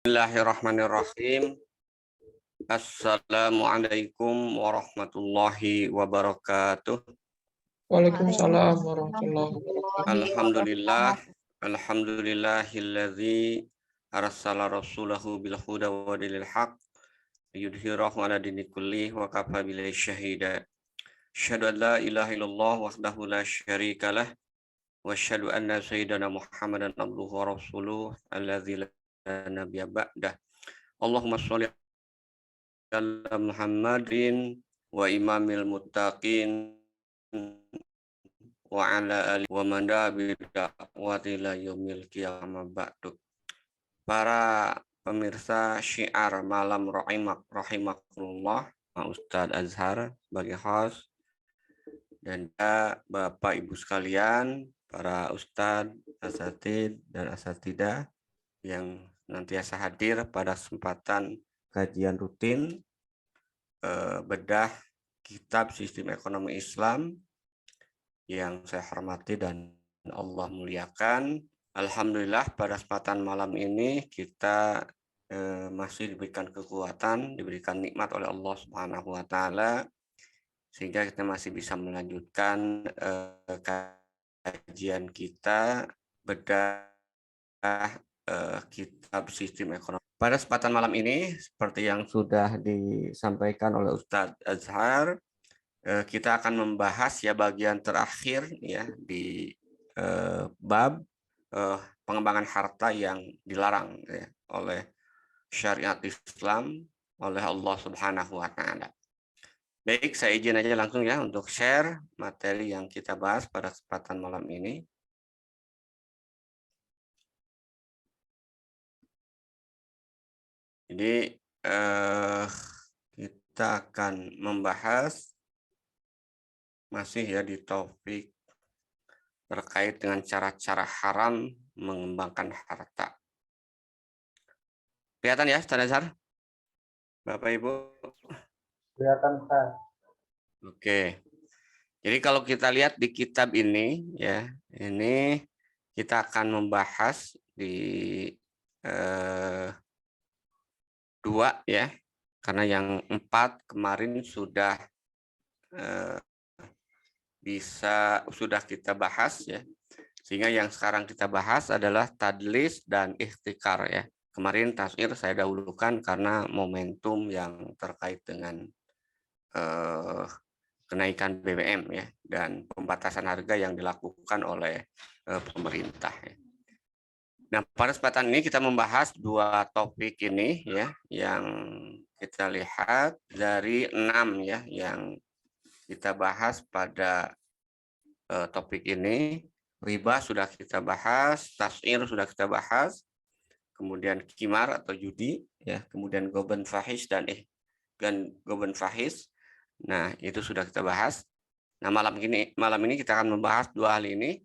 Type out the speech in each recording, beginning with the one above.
Bismillahirrahmanirrahim. Assalamualaikum warahmatullahi wabarakatuh. Waalaikumsalam warahmatullahi wabarakatuh. Alhamdulillah, alhamdulillahilladzi arsala rasulahu bil huda wa dinil haq liyudhhirahu ala dini kulli wa kafa billahi syahida. Asyhadu an la ilaha illallah wahdahu la syarikalah wa asyhadu anna sayyidana Muhammadan abduhu wa rasuluh alladzi la nabiyya ba'dah. Allahumma sholli ala Muhammadin wa imamil muttaqin wa ala alihi wa man da'a bi da'wati ila yaumil qiyamah ba'du. Para pemirsa syiar malam rahimakumullah, Ustadz Azhar sebagai host, dan Bapak Ibu sekalian, para ustadz, asatidz dan asatidah yang nantiasa hadir pada kesempatan kajian rutin bedah kitab Sistem Ekonomi Islam yang saya hormati dan Allah muliakan. Alhamdulillah pada kesempatan malam ini kita masih diberikan kekuatan, diberikan nikmat oleh Allah Subhanahu wa taala sehingga kita masih bisa melanjutkan kajian kita bedah kitab Sistem Ekonomi. Pada kesempatan malam ini, seperti yang sudah disampaikan oleh Ustadz Azhar, kita akan membahas ya bagian terakhir ya di bab pengembangan harta yang dilarang ya, oleh syariat Islam oleh Allah Subhanahu wa taala. Baik, saya izin aja langsung ya untuk share materi yang kita bahas pada kesempatan malam ini. Jadi kita akan membahas masih ya di topik terkait dengan cara-cara haram mengembangkan harta. Kelihatan ya, Ustaz Azhar? Bapak Ibu? Kelihatan, Pak. Oke. Jadi kalau kita lihat di kitab ini ya, ini kita akan membahas di dua ya, karena yang 4 kemarin sudah sudah kita bahas ya, sehingga yang sekarang kita bahas adalah tadlis dan ikhtikar ya. Kemarin tasir saya dahulukan karena momentum yang terkait dengan kenaikan BBM ya dan pembatasan harga yang dilakukan oleh pemerintah ya. Nah, pada kesempatan ini kita membahas dua topik ini ya, yang kita lihat dari 6 ya, yang kita bahas pada topik ini. Riba sudah kita bahas, tasir sudah kita bahas, kemudian kimar atau judi ya, kemudian goben fahish dan goben fahish. Nah, itu sudah kita bahas. Nah, malam ini kita akan membahas dua hal ini.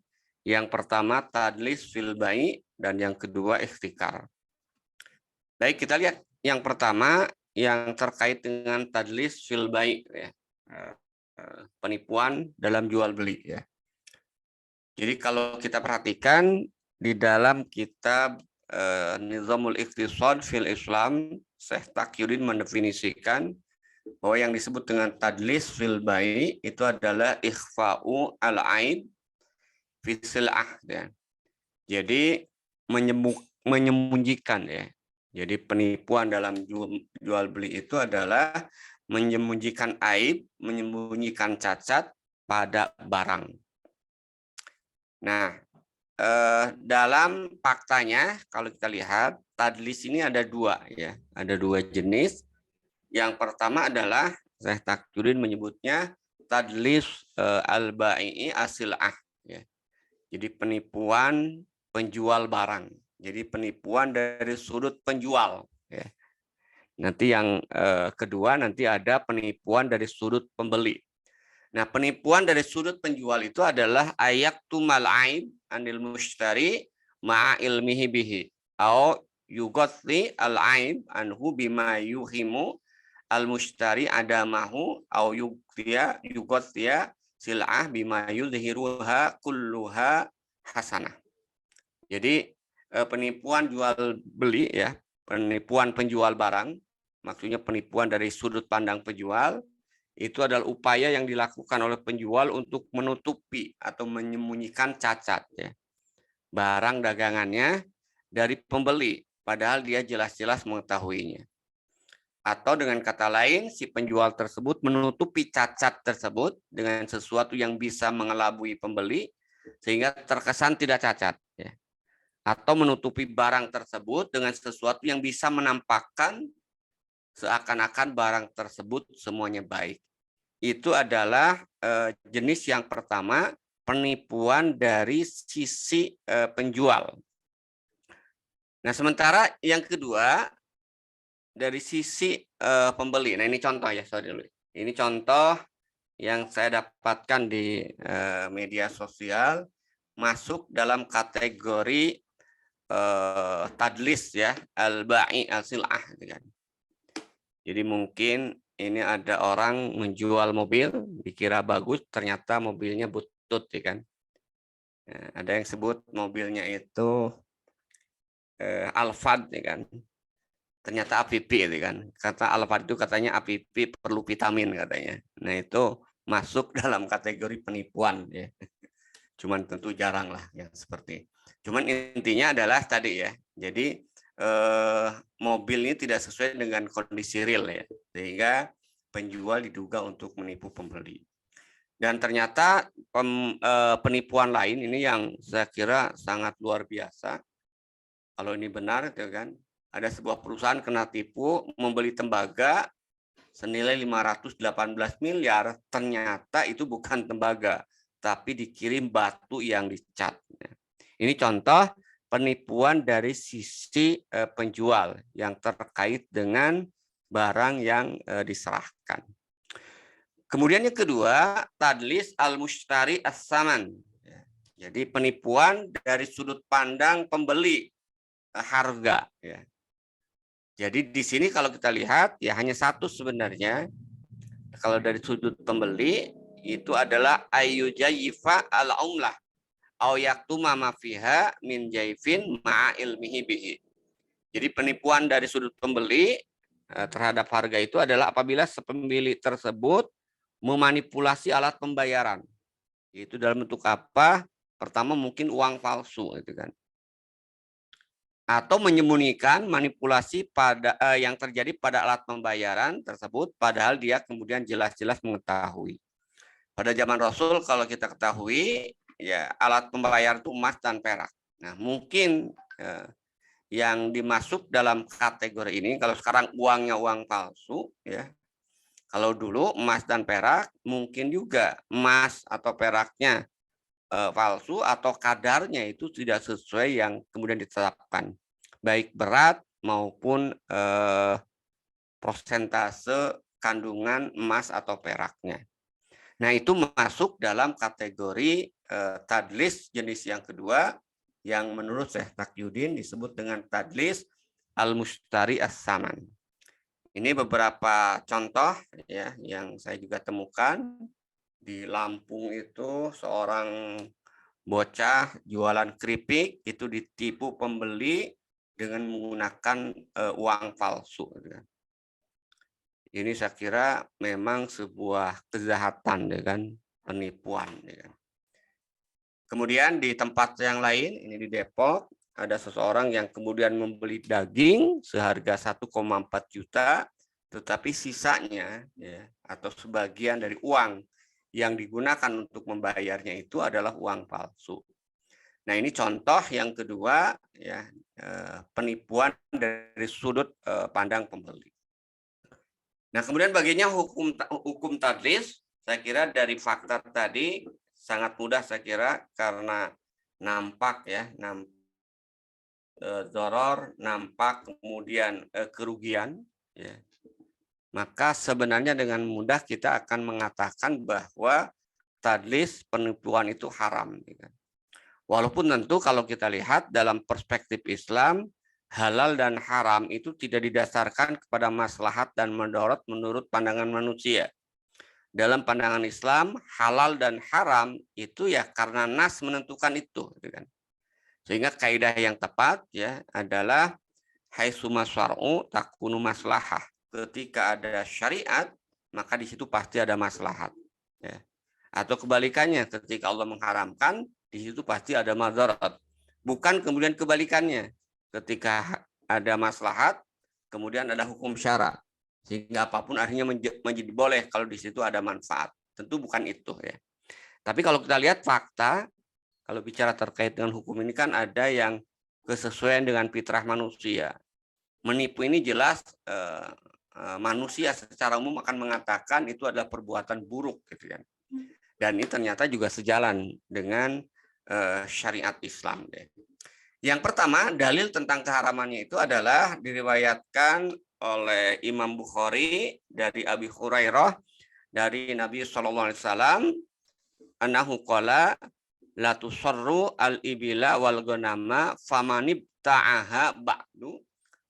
Yang pertama tadlis fil bai' dan yang kedua ikhtikar. Baik, kita lihat yang pertama yang terkait dengan tadlis fil bai' ya. Penipuan dalam jual beli ya. Jadi kalau kita perhatikan di dalam kitab Nizamul Iqtisad fil Islam, Syekh Taqiyuddin mendefinisikan bahwa yang disebut dengan tadlis fil bai' itu adalah ikhfa'u al-aib fi sil'ah ya. Jadi menyembunyikan ya. Jadi penipuan dalam jual beli itu adalah menyembunyikan aib, menyembunyikan cacat pada barang. Nah, dalam faktanya kalau kita lihat tadlis ini ada dua ya, ada dua jenis. Yang pertama adalah Syekh Taqiyuddin menyebutnya tadlis al-bai'i as-sil'ah ya. Jadi penipuan penjual barang. Jadi penipuan dari sudut penjual ya. Nanti yang kedua nanti ada penipuan dari sudut pembeli. Nah, penipuan dari sudut penjual itu adalah ayaktumal aib anil mushtari ma'a ilmihi bihi au yughatti al aib anhu bima yuhimu al mushtari adamahu au yughtiya sil'ah bima yudhiruha kulluha hasanah. Jadi penipuan jual beli ya, penipuan penjual barang, maksudnya penipuan dari sudut pandang penjual, itu adalah upaya yang dilakukan oleh penjual untuk menutupi atau menyembunyikan cacat ya, barang dagangannya dari pembeli, padahal dia jelas-jelas mengetahuinya. Atau dengan kata lain, si penjual tersebut menutupi cacat tersebut dengan sesuatu yang bisa mengelabui pembeli, sehingga terkesan tidak cacat. Ya. Atau menutupi barang tersebut dengan sesuatu yang bisa menampakkan seakan-akan barang tersebut semuanya baik. Itu adalah jenis yang pertama, penipuan dari sisi penjual. Nah, sementara yang kedua, dari sisi pembeli. Nah, ini contoh ya, sorry dulu. Ini contoh yang saya dapatkan di media sosial, masuk dalam kategori tadlis ya, al-ba'i al-sil'ah gitu kan. Jadi mungkin ini ada orang menjual mobil, dikira bagus, ternyata mobilnya butut ya kan. Nah, ada yang sebut mobilnya itu Alphard ya kan. Ternyata APP itu kan. Kata Alphard itu katanya APP perlu vitamin katanya. Nah, itu masuk dalam kategori penipuan ya. Cuman tentu jarang lah yang seperti. Cuman intinya adalah tadi ya. Jadi mobil ini tidak sesuai dengan kondisi real ya. Sehingga penjual diduga untuk menipu pembeli. Dan ternyata penipuan lain ini yang saya kira sangat luar biasa. Kalau ini benar itu kan. Ada sebuah perusahaan kena tipu membeli tembaga senilai 518 miliar, ternyata itu bukan tembaga, tapi dikirim batu yang dicat. Ini contoh penipuan dari sisi penjual yang terkait dengan barang yang diserahkan. Kemudian yang kedua, tadlis al-mushtari as-saman. Jadi penipuan dari sudut pandang pembeli harga. Jadi di sini kalau kita lihat ya hanya satu sebenarnya. Kalau dari sudut pembeli itu adalah ayyujayyifa al-umlah au yaktuma ma fiha min jaifin ma'a ilmihi bihi. Jadi penipuan dari sudut pembeli terhadap harga itu adalah apabila pembeli tersebut memanipulasi alat pembayaran. Itu dalam bentuk apa? Pertama mungkin uang palsu gitu kan. Atau menyembunyikan manipulasi pada yang terjadi pada alat pembayaran tersebut, padahal dia kemudian jelas-jelas mengetahui. Pada zaman Rasul kalau kita ketahui ya alat pembayaran itu emas dan perak. Nah mungkin yang dimasuk dalam kategori ini kalau sekarang uangnya uang palsu ya. Kalau dulu emas dan perak mungkin juga emas atau peraknya palsu atau kadarnya itu tidak sesuai yang kemudian ditetapkan, baik berat maupun persentase kandungan emas atau peraknya. Nah, itu masuk dalam kategori tadlis jenis yang kedua yang menurut Syekh Taqiyuddin disebut dengan tadlis al-mushtari as-saman. Ini beberapa contoh ya yang saya juga temukan. Di Lampung itu seorang bocah jualan keripik itu ditipu pembeli dengan menggunakan uang palsu. Ini saya kira memang sebuah kejahatan dengan penipuan. Kemudian di tempat yang lain, ini di Depok, ada seseorang yang kemudian membeli daging seharga 1,4 juta, tetapi sisanya ya, atau sebagian dari uang yang digunakan untuk membayarnya itu adalah uang palsu. Nah ini contoh yang kedua ya penipuan dari sudut pandang pembeli. Nah kemudian baginya hukum tadlis, saya kira dari fakta tadi sangat mudah saya kira karena nampak ya doror, nampak kemudian kerugian ya. Maka sebenarnya dengan mudah kita akan mengatakan bahwa tadlis penipuan itu haram. Walaupun tentu kalau kita lihat dalam perspektif Islam, halal dan haram itu tidak didasarkan kepada maslahat dan mudarat menurut pandangan manusia. Dalam pandangan Islam, halal dan haram itu ya karena nas menentukan itu. Sehingga kaidah yang tepat ya adalah haitsuma syar'u takunu maslahah. Ketika ada syariat, maka di situ pasti ada maslahat. Ya. Atau kebalikannya, ketika Allah mengharamkan, di situ pasti ada madarat. Bukan kemudian kebalikannya. Ketika ada maslahat, kemudian ada hukum syara. Sehingga apapun akhirnya menjadi boleh kalau di situ ada manfaat. Tentu bukan itu ya. Tapi kalau kita lihat fakta, kalau bicara terkait dengan hukum ini kan ada yang kesesuaian dengan fitrah manusia. Menipu ini jelas manusia secara umum akan mengatakan itu adalah perbuatan buruk gitu kan. Dan ini ternyata juga sejalan dengan syariat Islam deh. Yang pertama, dalil tentang keharamannya itu adalah diriwayatkan oleh Imam Bukhari dari Abi Hurairah dari Nabi SAW, annahu qala la tusarru al-ibila wal ghanama famanib ta'aha ba'du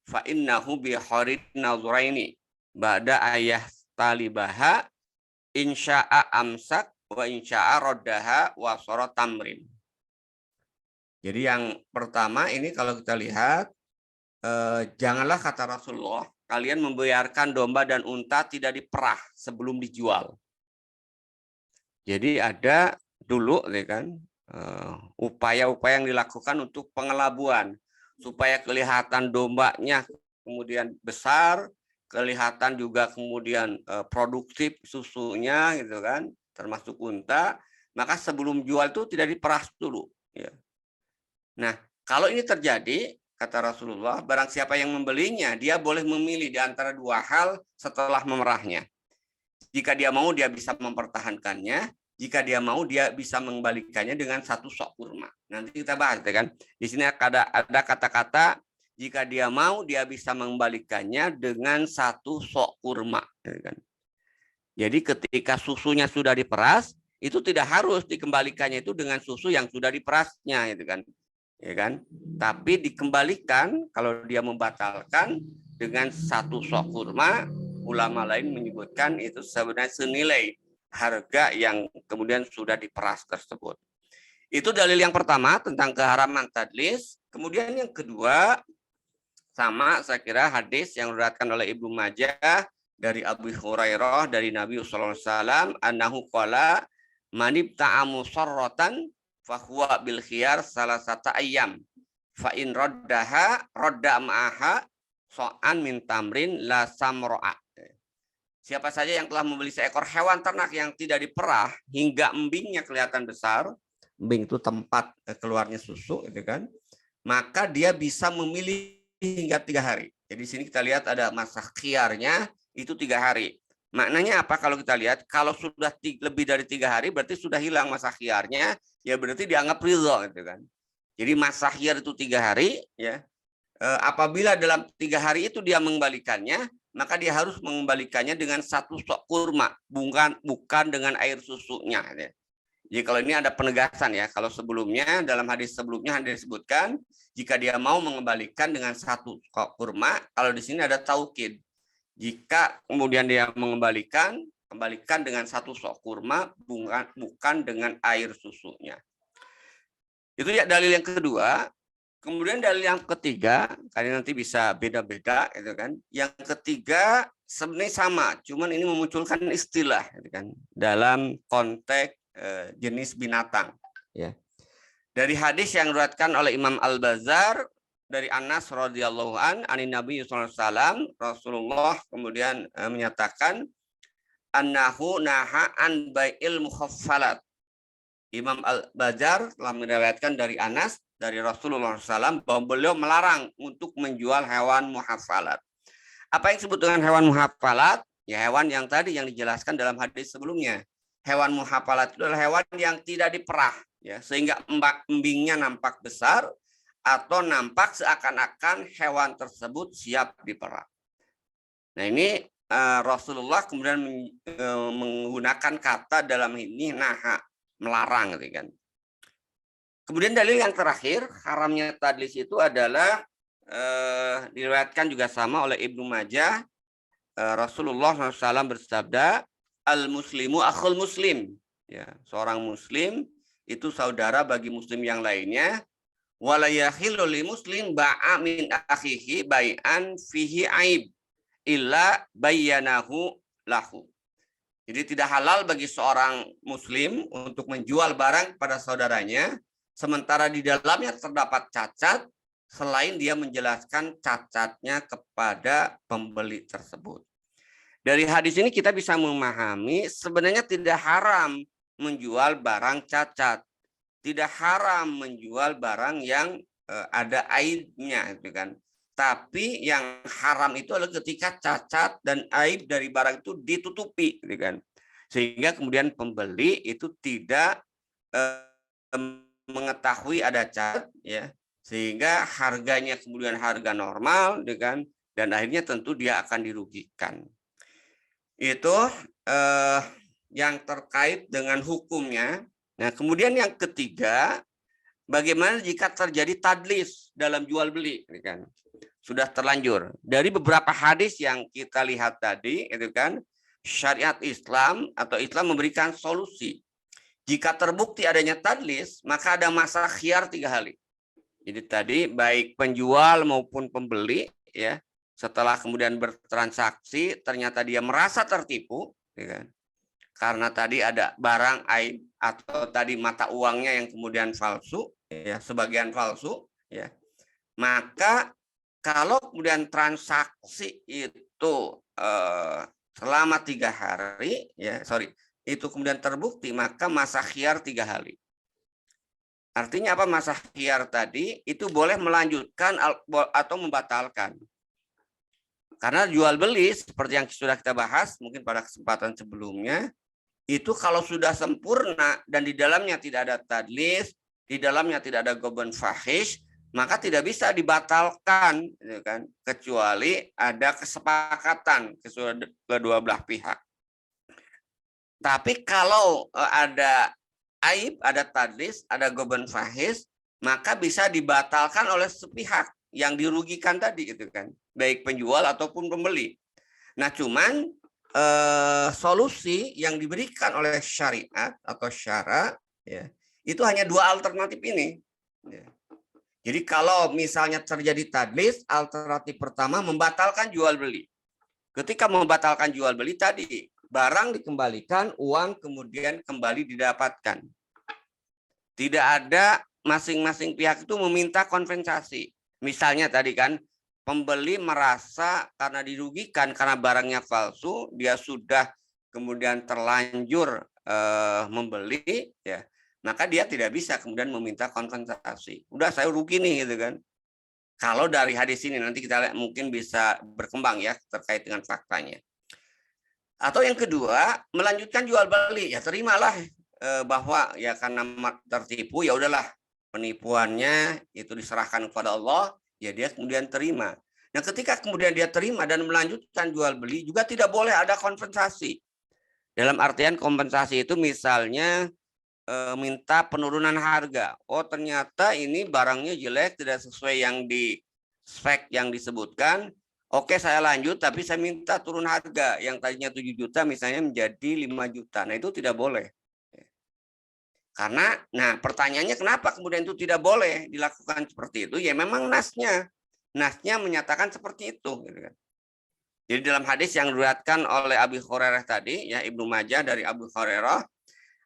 fa innahu bi kharid nazraini ba'da ayah talibaha insya'a amsak wa insya'a roddaha wa sara tamrin. Jadi yang pertama ini kalau kita lihat janganlah kata Rasulullah kalian membiarkan domba dan unta tidak diperah sebelum dijual. Jadi ada dulu ya kan upaya-upaya yang dilakukan untuk pengelabuan supaya kelihatan dombanya kemudian besar, kelihatan juga kemudian produktif susunya gitu kan, termasuk unta, maka sebelum jual itu tidak diperas dulu ya. Nah, kalau ini terjadi kata Rasulullah, barang siapa yang membelinya dia boleh memilih di antara dua hal setelah memerahnya. Jika dia mau dia bisa mempertahankannya, jika dia mau dia bisa mengembalikannya dengan satu sok kurma. Nanti kita bahas ya kan. Di sini ada kata-kata jika dia mau dia bisa mengembalikannya dengan satu sok kurma ya kan. Jadi ketika susunya sudah diperas, itu tidak harus dikembalikannya itu dengan susu yang sudah diperasnya gitu kan. Ya kan? Tapi dikembalikan kalau dia membatalkan dengan satu sok kurma, ulama lain menyebutkan itu sebenarnya senilai harga yang kemudian sudah diperas tersebut. Itu dalil yang pertama tentang keharaman tadlis. Kemudian yang kedua, sama saya kira hadis yang diriwayatkan oleh Ibnu Majah dari Abu Hurairah dari Nabi SAW, annahu qala manib ta'amu sarratan fahuwa bil khiyar salah satu ayam fa in raddaha radda ma'aha so'an min tamrin la samro'a. Siapa saja yang telah membeli seekor hewan ternak yang tidak diperah hingga embingnya kelihatan besar, embing itu tempat keluarnya susu, gitu kan? Maka dia bisa memilih hingga 3 hari. Jadi di sini kita lihat ada masa khiyarnya itu 3 hari. Maknanya apa kalau kita lihat? Kalau sudah lebih dari 3 hari berarti sudah hilang masa khiyarnya, ya berarti dianggap ridho, gitu kan? Jadi masa khiyar itu 3 hari, ya. Apabila dalam 3 hari itu dia mengembalikannya, maka dia harus mengembalikannya dengan satu sok kurma, bukan dengan air susunya. Ya. Jadi kalau ini ada penegasan ya, kalau sebelumnya dalam hadis sebelumnya disebutkan jika dia mau mengembalikan dengan satu sok kurma, kalau di sini ada taukid. Jika kemudian dia mengembalikan, kembalikan dengan satu sok kurma, bukan dengan air susunya. Itu ya dalil yang kedua. Kemudian dalil yang ketiga, kalian nanti bisa beda-beda, gitu kan. Yang ketiga sebenarnya sama, cuman ini memunculkan istilah, gitu kan, dalam konteks jenis binatang. Ya. Dari hadis yang diriwayatkan oleh Imam Al-Bazzar dari Anas radhiyallahu anin Nabi SAW, Rasulullah kemudian menyatakan annahu naha an bai'il mukhaffalat. Imam Al-Bazzar telah meriwayatkan dari Anas dari Rasulullah SAW bahwa beliau melarang untuk menjual hewan muhaffalat. Apa yang disebut dengan hewan muhaffalat? Ya hewan yang tadi yang dijelaskan dalam hadis sebelumnya. Hewan muhaffalat itu adalah hewan yang tidak diperah, ya, sehingga embingnya nampak besar atau nampak seakan-akan hewan tersebut siap diperah. Nah ini Rasulullah kemudian menggunakan kata dalam ini naha, melarang, gitu kan. Kemudian dalil yang terakhir, haramnya tadlis itu adalah diriwayatkan juga sama oleh Ibnu Majah. Rasulullah SAW bersabda, al-muslimu akhul muslim. Ya, seorang muslim itu saudara bagi muslim yang lainnya. wala yahillu li muslim ba'a min akhihi bai'an fihi aib illa bayyanahu lahu. Jadi tidak halal bagi seorang muslim untuk menjual barang pada saudaranya sementara di dalamnya terdapat cacat selain dia menjelaskan cacatnya kepada pembeli tersebut. Dari hadis ini kita bisa memahami sebenarnya tidak haram menjual barang cacat. Tidak haram menjual barang yang ada aibnya, gitu kan. Tapi yang haram itu adalah ketika cacat dan aib dari barang itu ditutupi, gitu kan. Sehingga kemudian pembeli itu tidak mengetahui ada cacat, ya, sehingga harganya kemudian harga normal, gitu kan, dan akhirnya tentu dia akan dirugikan. Itu yang terkait dengan hukumnya. Nah, kemudian yang ketiga, bagaimana jika terjadi tadlis dalam jual beli, kan? Sudah terlanjur. Dari beberapa hadis yang kita lihat tadi, itu kan, syariat Islam atau Islam memberikan solusi. Jika terbukti adanya tadlis, maka ada masa khiyar 3 hari. Jadi tadi baik penjual maupun pembeli, ya, setelah kemudian bertransaksi ternyata dia merasa tertipu, ya kan? Karena tadi ada barang aib atau tadi mata uangnya yang kemudian palsu, ya, sebagian palsu, ya. Maka kalau kemudian transaksi itu selama 3 hari, ya, itu kemudian terbukti, maka masa khiyar 3 hari. Artinya apa masa khiyar tadi? Itu boleh melanjutkan atau membatalkan. Karena jual beli seperti yang sudah kita bahas mungkin pada kesempatan sebelumnya, itu kalau sudah sempurna dan di dalamnya tidak ada tadlis, di dalamnya tidak ada gobon fahish, maka tidak bisa dibatalkan, kan, kecuali ada kesepakatan kedua belah pihak. Tapi kalau ada aib, ada tadlis, ada gobon fahish, maka bisa dibatalkan oleh sepihak yang dirugikan tadi, gitu kan, baik penjual ataupun pembeli. Nah, cuman solusi yang diberikan oleh syariat atau syara, ya, itu hanya 2 alternatif ini. Ya. Jadi kalau misalnya terjadi tadlis, alternatif pertama membatalkan jual beli. Ketika membatalkan jual beli tadi, barang dikembalikan, uang kemudian kembali didapatkan. Tidak ada masing-masing pihak itu meminta kompensasi. Misalnya tadi kan, pembeli merasa karena dirugikan karena barangnya palsu, dia sudah kemudian terlanjur membeli, ya, maka dia tidak bisa kemudian meminta kompensasi. Udah saya rugi nih, gitu kan. Kalau dari hadis ini nanti kita lihat mungkin bisa berkembang ya terkait dengan faktanya. Atau yang kedua, melanjutkan jual beli, ya terimalah bahwa ya karena tertipu, ya udahlah penipuannya itu diserahkan kepada Allah, ya dia kemudian terima. Nah, ketika kemudian dia terima dan melanjutkan jual beli juga tidak boleh ada kompensasi. Dalam artian kompensasi itu misalnya minta penurunan harga. Oh, ternyata ini barangnya jelek, tidak sesuai yang di spek yang disebutkan. Oke, saya lanjut, tapi saya minta turun harga. Yang tadinya 7 juta misalnya menjadi 5 juta. Nah, itu tidak boleh. Karena, nah pertanyaannya kenapa kemudian itu tidak boleh dilakukan seperti itu? Ya memang nasnya menyatakan seperti itu. Gitu kan. Jadi dalam hadis yang diriwayatkan oleh Abu Hurairah tadi, ya Ibnu Majah dari Abu Hurairah,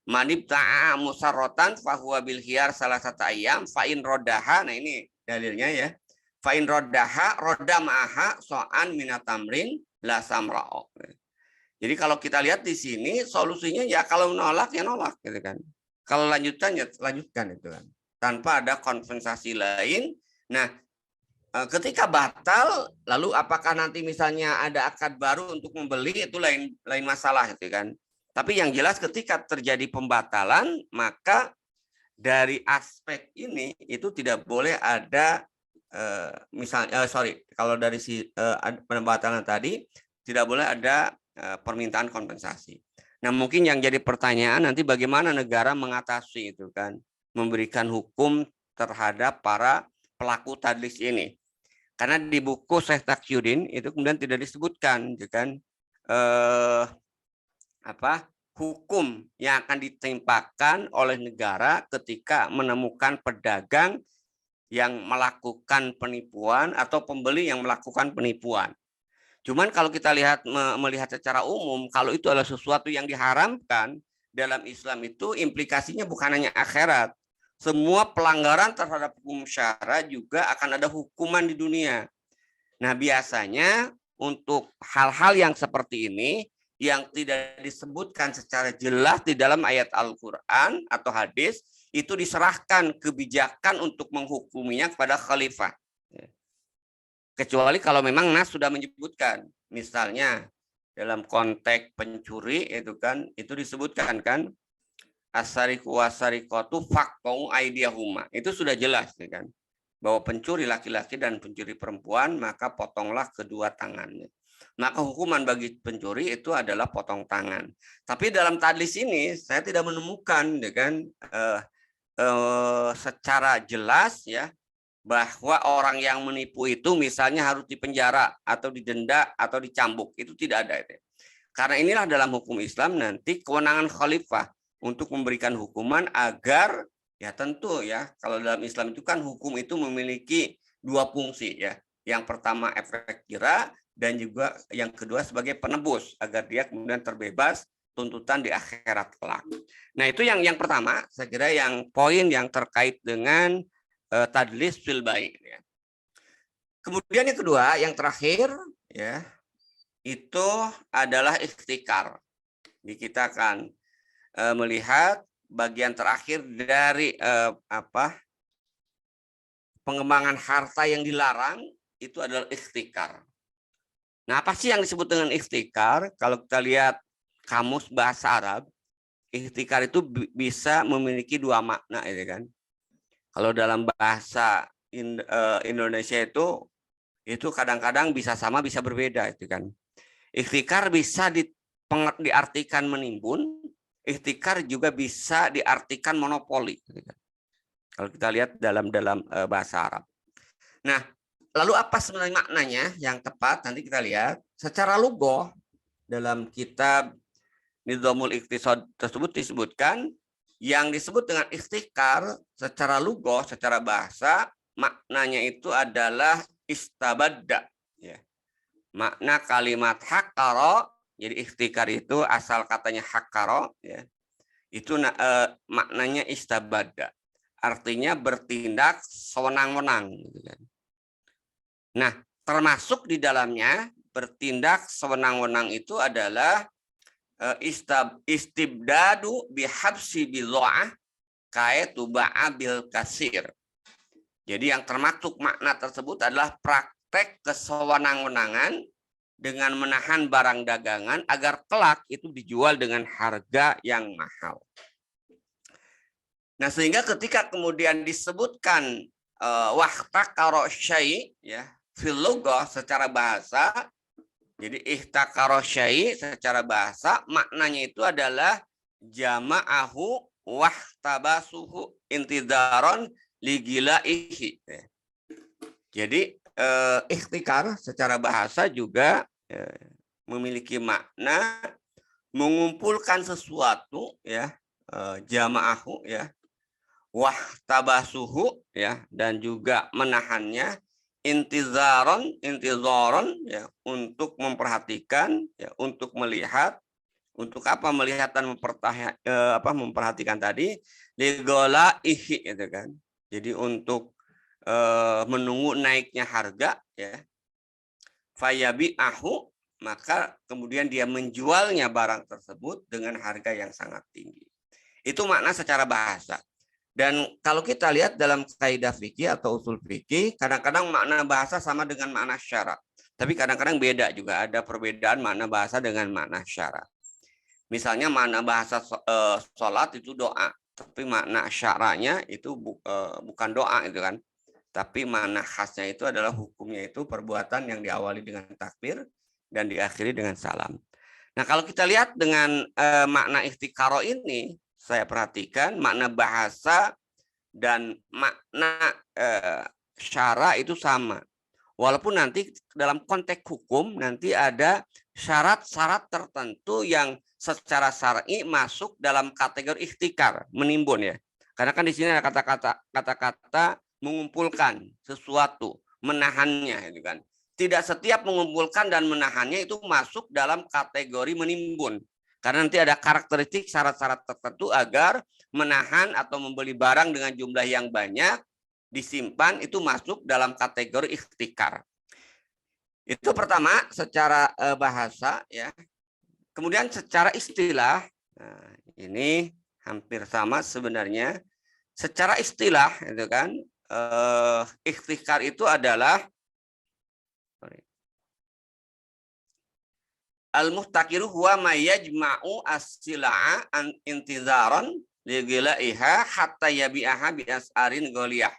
manib ta'a musarrotan fahuwa bil khiyar salah satu ayam fa'in rodaha. Nah ini dalilnya ya. Fa'in rodaha roda ma'aha so'an minatamrin la samra'o. Jadi kalau kita lihat di sini solusinya ya kalau nolak ya nolak, gitu kan. Kalau lanjutan ya lanjutkan, itu kan. Tanpa ada kompensasi lain. Nah, ketika batal, lalu apakah nanti misalnya ada akad baru untuk membeli, itu lain masalah, itu kan. Tapi yang jelas ketika terjadi pembatalan, maka dari aspek ini itu tidak boleh ada kalau dari pembatalan tadi tidak boleh ada permintaan kompensasi. Nah, mungkin yang jadi pertanyaan nanti bagaimana negara mengatasi itu kan, memberikan hukum terhadap para pelaku tadlis ini. Karena di buku Syekh Taqiyuddin itu kemudian tidak disebutkan, gitu kan, hukum yang akan ditimpakan oleh negara ketika menemukan pedagang yang melakukan penipuan atau pembeli yang melakukan penipuan. Cuman kalau kita melihat secara umum, kalau itu adalah sesuatu yang diharamkan dalam Islam itu implikasinya bukan hanya akhirat. Semua pelanggaran terhadap hukum syara juga akan ada hukuman di dunia. Nah, biasanya untuk hal-hal yang seperti ini yang tidak disebutkan secara jelas di dalam ayat Al-Quran atau hadis, itu diserahkan kebijakan untuk menghukuminya kepada khalifah. Kecuali kalau memang nas sudah menyebutkan, misalnya dalam konteks pencuri itu disebutkan kan asariku wasarikotu faqta'u aydiyahuma, itu sudah jelas kan bahwa pencuri laki-laki dan pencuri perempuan maka potonglah kedua tangannya. Maka hukuman bagi pencuri itu adalah potong tangan. Tapi dalam tadlis ini saya tidak menemukan secara jelas ya bahwa orang yang menipu itu misalnya harus dipenjara atau didenda atau dicambuk, itu tidak ada itu. Karena inilah dalam hukum Islam nanti kewenangan khalifah untuk memberikan hukuman agar ya tentu ya kalau dalam Islam itu kan hukum itu memiliki dua fungsi ya. Yang pertama efek jera dan juga yang kedua sebagai penebus agar dia kemudian terbebas tuntutan di akhirat kelak. Nah, itu yang pertama, saya kira yang poin yang terkait dengan tadlis fil bai' ya. Kemudian yang kedua, yang terakhir ya, itu adalah ikhtikar. Jadi kita akan melihat bagian terakhir dari pengembangan harta yang dilarang itu adalah ikhtikar. Nah, apa sih yang disebut dengan ikhtikar? Kalau kita lihat kamus bahasa Arab, ikhtikar itu bisa memiliki dua makna, ya kan? Kalau dalam bahasa Indonesia itu kadang-kadang bisa sama bisa berbeda itu kan. Ikhtikar bisa diartikan menimbun, ikhtikar juga bisa diartikan monopoli. Gitu kan. Kalau kita lihat dalam bahasa Arab. Nah, lalu apa sebenarnya maknanya yang tepat? Nanti kita lihat secara lugah dalam kitab Nizamul Iqtisad tersebut disebutkan yang disebut dengan ikhtikar secara lugah, secara bahasa, maknanya itu adalah istabadda. Ya. Makna kalimat hakaro, jadi ikhtikar itu asal katanya hakaro, ya. Itu maknanya istabadda. Artinya bertindak sewenang-wenang. Gitu kan. Nah, termasuk di dalamnya bertindak sewenang-wenang itu adalah istibdadu bihabsi bilo'ah kaitu ba'a bil kasir. Jadi yang termasuk makna tersebut adalah praktek kesewenang-wenangan dengan menahan barang dagangan agar kelak itu dijual dengan harga yang mahal. Nah, sehingga ketika kemudian disebutkan wahtakaro syai' ya fil lughah secara bahasa, jadi ihtakaro syai' secara bahasa maknanya itu adalah jama'ahu wahtabasuhu intidaron ligilaihi. Jadi ikhtikar secara bahasa juga memiliki makna mengumpulkan sesuatu ya, jama'ahu ya, wahtabasuhu ya, dan juga menahannya intizaron ya, untuk memperhatikan ya, untuk melihat, untuk apa melihat dan memperhatikan tadi ligola ihi itu kan. Jadi untuk menunggu naiknya harga ya, fayabi'ahu, maka kemudian dia menjualnya barang tersebut dengan harga yang sangat tinggi. Itu makna secara bahasa. Dan kalau kita lihat dalam kaidah fikih atau usul fikih, kadang-kadang makna bahasa sama dengan makna syara. Tapi kadang-kadang beda juga, ada perbedaan makna bahasa dengan makna syara. Misalnya makna bahasa sholat itu doa, tapi makna syaranya itu bukan doa itu kan. Tapi makna khasnya itu adalah hukumnya itu perbuatan yang diawali dengan takbir dan diakhiri dengan salam. Nah, kalau kita lihat dengan makna ikhtikaro ini, saya perhatikan makna bahasa dan makna syara itu sama. Walaupun nanti dalam konteks hukum nanti ada syarat-syarat tertentu yang secara syar'i masuk dalam kategori ikhtikar, menimbun ya. Karena kan di sini ada kata-kata mengumpulkan sesuatu, menahannya, gitu kan. Tidak setiap mengumpulkan dan menahannya itu masuk dalam kategori menimbun. Karena nanti ada karakteristik syarat-syarat tertentu agar menahan atau membeli barang dengan jumlah yang banyak disimpan itu masuk dalam kategori ikhtikar. Itu pertama secara bahasa ya. Kemudian secara istilah, nah, ini hampir sama sebenarnya. Secara istilah itu kan ikhtikar itu adalah al-muhtakiru huwa ma yajma'u as-sila'a an intizaran li ghilaiha hatta yabi'aha bi as'arin ghaliyah.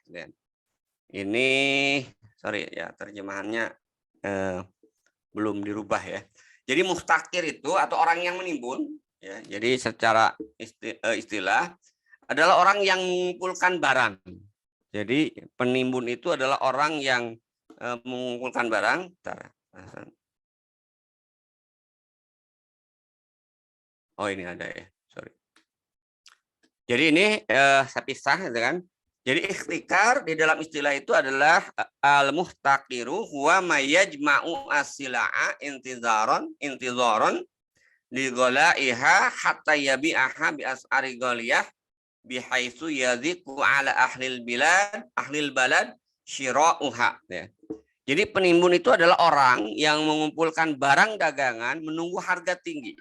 Ini sorry ya terjemahannya belum dirubah ya. Jadi muhtakir itu atau orang yang menimbun ya. Jadi secara istilah adalah orang yang mengumpulkan barang. Jadi penimbun itu adalah orang yang mengumpulkan barang. Oh ini ada ya, sorry. Jadi ini saya pisah, gitu kan. Jadi ikhtikar di dalam istilah itu adalah al-muhtakiru huwa ma yajma'u as-sila'a intizaran li ghalaiha hatta yabi'aha bi as'ari ghaliyah bihaitsu yadhiqu ala ahlil balad syira'uha ya. Jadi penimbun itu adalah orang yang mengumpulkan barang dagangan menunggu harga tinggi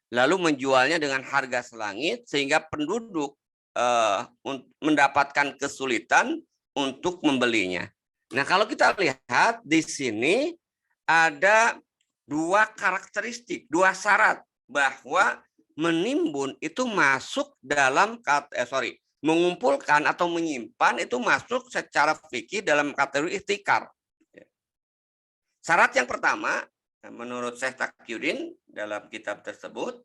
lalu menjualnya dengan harga selangit sehingga penduduk mendapatkan kesulitan untuk membelinya. Nah, kalau kita lihat di sini ada dua karakteristik, dua syarat bahwa menimbun itu masuk dalam mengumpulkan atau menyimpan itu masuk secara fikih dalam kategori ikhtikar. Syarat yang pertama, menurut Syekh Taqiyuddin dalam kitab tersebut,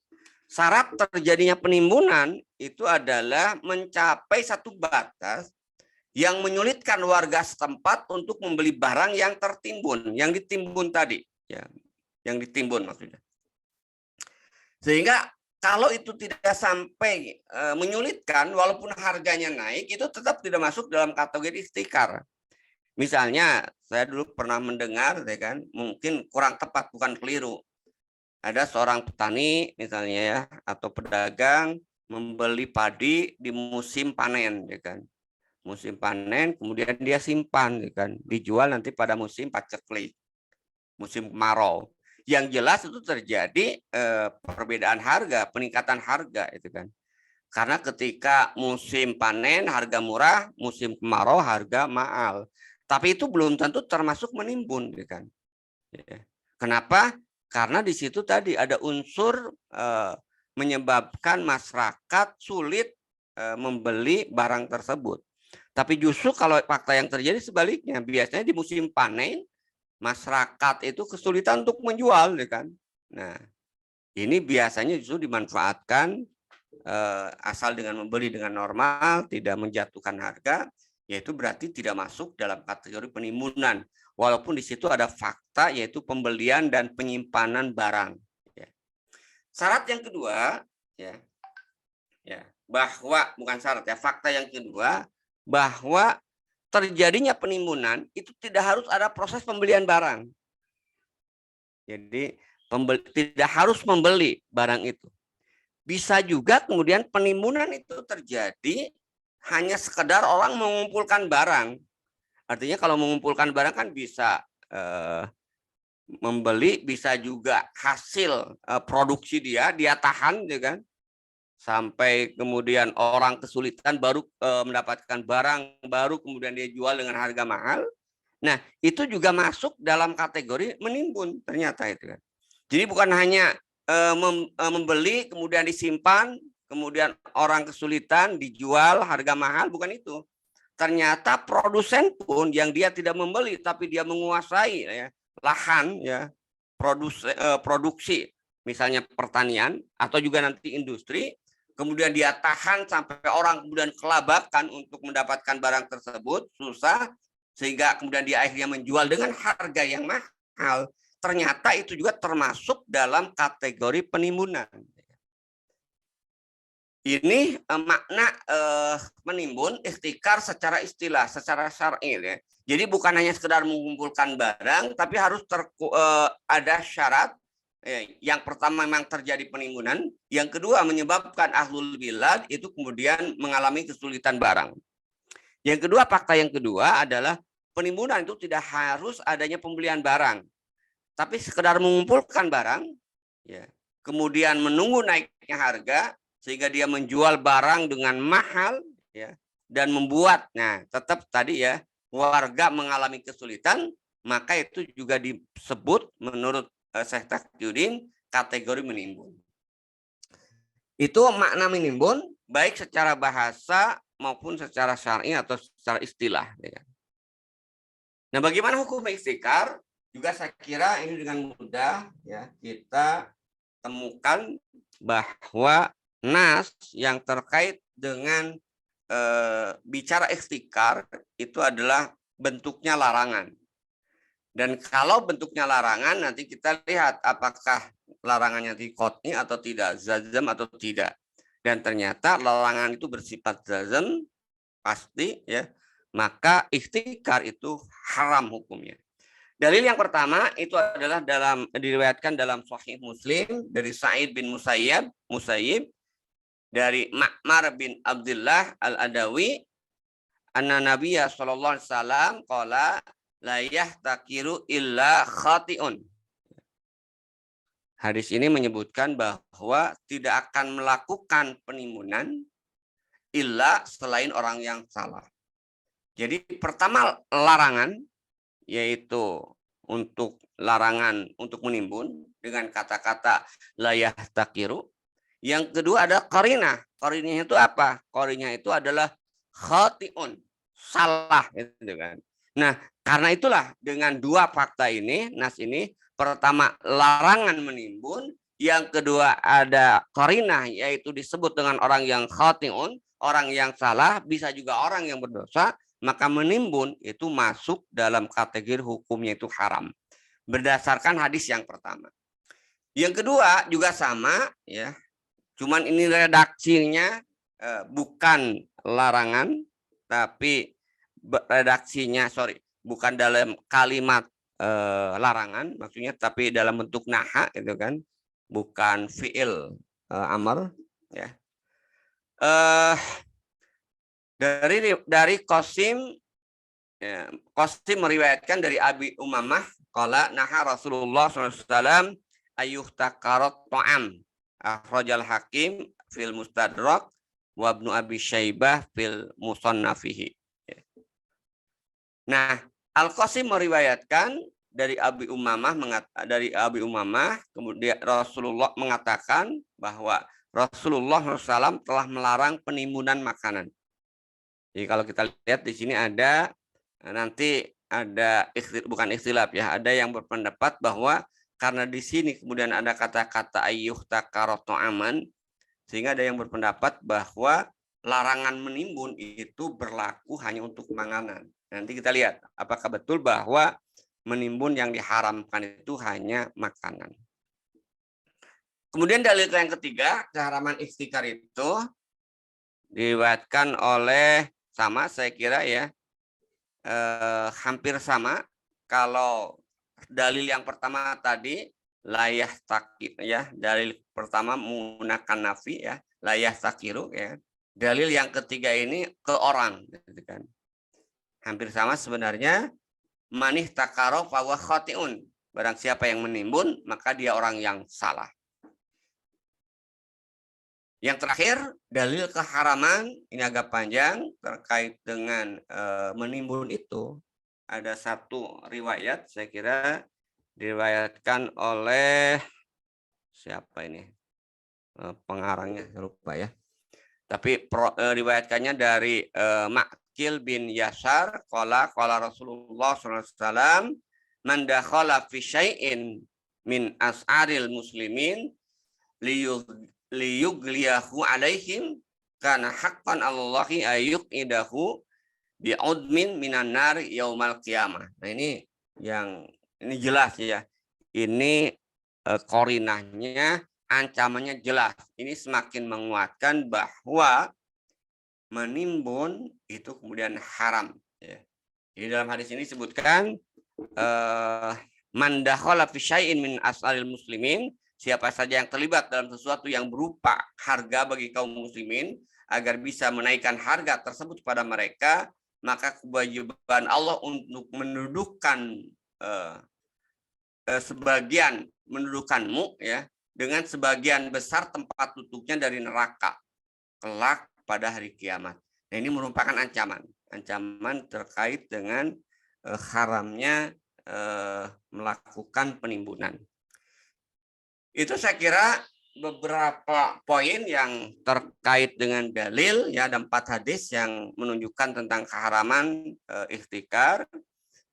syarat terjadinya penimbunan itu adalah mencapai satu batas yang menyulitkan warga setempat untuk membeli barang yang tertimbun, yang ditimbun tadi, ya, yang ditimbun maksudnya. Sehingga kalau itu tidak sampai menyulitkan, walaupun harganya naik, itu tetap tidak masuk dalam kategori ikhtikar. Misalnya, saya dulu pernah mendengar, ya kan, mungkin kurang tepat, bukan keliru. Ada seorang petani misalnya ya atau pedagang membeli padi di musim panen ya kan. Musim panen kemudian dia simpan ya kan, dijual nanti pada musim paceklik. Musim kemarau. Yang jelas itu terjadi perbedaan harga, peningkatan harga itu kan. Karena ketika musim panen harga murah, musim kemarau harga mahal. Tapi itu belum tentu termasuk menimbun ya kan. Kenapa? Karena di situ tadi ada unsur menyebabkan masyarakat sulit membeli barang tersebut. Tapi justru kalau fakta yang terjadi sebaliknya, biasanya di musim panen masyarakat itu kesulitan untuk menjual, ya kan? Nah, ini biasanya justru dimanfaatkan asal dengan membeli dengan normal, tidak menjatuhkan harga, yaitu berarti tidak masuk dalam kategori penimbunan. Walaupun di situ ada fakta yaitu pembelian dan penyimpanan barang. Ya. Syarat yang kedua, ya, bahwa bukan syarat ya, fakta yang kedua bahwa terjadinya penimbunan itu tidak harus ada proses pembelian barang. Jadi tidak harus membeli barang itu. Bisa juga kemudian penimbunan itu terjadi hanya sekedar orang mengumpulkan barang. Artinya kalau mengumpulkan barang kan bisa membeli, bisa juga hasil produksi dia tahan, ya kan? Sampai kemudian orang kesulitan baru mendapatkan barang baru, kemudian dia jual dengan harga mahal. Nah, itu juga masuk dalam kategori menimbun ternyata itu kan. Jadi bukan hanya membeli kemudian disimpan, kemudian orang kesulitan dijual harga mahal, bukan itu. Ternyata produsen pun yang dia tidak membeli tapi dia menguasai ya, lahan ya produksi misalnya pertanian atau juga nanti industri, kemudian dia tahan sampai orang kemudian kelabakan untuk mendapatkan barang tersebut susah sehingga kemudian dia akhirnya menjual dengan harga yang mahal, ternyata itu juga termasuk dalam kategori penimbunan. Ini makna menimbun ihtikar secara istilah, secara syar'i ya. Jadi bukan hanya sekedar mengumpulkan barang, tapi harus ada syarat. Yang pertama memang terjadi penimbunan, yang kedua menyebabkan ahlul bilad itu kemudian mengalami kesulitan barang. Yang kedua, fakta yang kedua adalah penimbunan itu tidak harus adanya pembelian barang, tapi sekedar mengumpulkan barang, ya, kemudian menunggu naiknya harga sehingga dia menjual barang dengan mahal, ya, dan membuat, nah tetap tadi ya warga mengalami kesulitan, maka itu juga disebut menurut Syekh Taqiyuddin kategori menimbun. Itu makna menimbun baik secara bahasa maupun secara syar'i atau secara istilah. Ya. Nah, bagaimana hukum ihtikar? Juga saya kira ini dengan mudah ya kita temukan bahwa nas yang terkait dengan bicara ihtikar itu adalah bentuknya larangan. Dan kalau bentuknya larangan, nanti kita lihat apakah larangannya di qot'i atau tidak, zazam atau tidak. Dan ternyata larangan itu bersifat zazam, pasti ya, maka ihtikar itu haram hukumnya. Dalil yang pertama itu adalah diriwayatkan dalam Sahih Muslim dari Sa'id bin Musayyib dari Ma'mar bin Abdullah Al-Adawi, anna Nabiyya sallallahu alaihi wasallam qala la yahtakiru illa khati'un. Hadis ini menyebutkan bahwa tidak akan melakukan penimbunan illa selain orang yang salah. Jadi pertama larangan yaitu untuk larangan untuk menimbun dengan kata-kata layah takiru. Yang kedua ada qarinah. Qarinahnya itu apa? Qarinahnya itu adalah khati'un, salah gitu kan. Nah, karena itulah dengan dua fakta ini, nas ini, pertama larangan menimbun, yang kedua ada qarinah yaitu disebut dengan orang yang khati'un, orang yang salah, bisa juga orang yang berdosa, maka menimbun itu masuk dalam kategori hukumnya itu haram berdasarkan hadis yang pertama. Yang kedua juga sama ya, cuman ini redaksinya bukan larangan, tapi redaksinya bukan dalam kalimat larangan, maksudnya tapi dalam bentuk naha itu kan, bukan fiil amr ya. Dari Qasim, ya, Qasim meriwayatkan dari Abi Umamah qala naha Rasulullah SAW ayuh takarat ta'am, akhrajal Hakim fil Mustadrak wa Ibnu Abi Syaibah fil Musannafihi. Nah, Al-Qasim meriwayatkan dari Abi Umamah kemudian Rasulullah mengatakan bahwa Rasulullah SAW telah melarang penimbunan makanan. Jadi kalau kita lihat di sini ada nanti ada bukan ikhtilaf ya, ada yang berpendapat bahwa karena di sini kemudian ada kata-kata ayyuh takaroto aman, sehingga ada yang berpendapat bahwa larangan menimbun itu berlaku hanya untuk makanan. Nanti kita lihat apakah betul bahwa menimbun yang diharamkan itu hanya makanan. Kemudian dalil yang ketiga, keharaman ihtikar itu diriwayatkan oleh sama saya kira ya hampir sama. Kalau dalil yang pertama tadi layah takir ya, dalil pertama menggunakan nafi ya, layah takiru ya. Dalil yang ketiga ini ke orang gitu kan. Hampir sama sebenarnya, manih takaro fawa khatiun. Barang siapa yang menimbun maka dia orang yang salah. Yang terakhir, dalil keharaman, ini agak panjang, terkait dengan menimbun itu. Ada satu riwayat, saya kira diriwayatkan oleh, siapa ini? Pengarangnya, lupa ya. Tapi riwayatkannya dari Ma'qil bin Yasar, qala Rasulullah SAW, man dakhala fi syai'in min as'aril muslimin liyugliyahu alaihim kana haqqan Allahi ayyuqidahu bi'udmin minan nar yaumal qiyamah. Nah ini jelas ya. Ini korinahnya ancamannya jelas. Ini semakin menguatkan bahwa menimbun itu kemudian haram. Ya. Jadi dalam hadis ini disebutkan man dakhala fi syai'in min as'alil muslimin, siapa saja yang terlibat dalam sesuatu yang berupa harga bagi kaum muslimin agar bisa menaikkan harga tersebut pada mereka, maka kewajiban Allah untuk menundukkan sebagian menundukkanmu ya dengan sebagian besar tempat duduknya dari neraka kelak pada hari kiamat. Nah, ini merupakan ancaman terkait dengan haramnya melakukan penimbunan. Itu saya kira beberapa poin yang terkait dengan dalil, ya ada 4 hadis yang menunjukkan tentang keharaman ihtikar.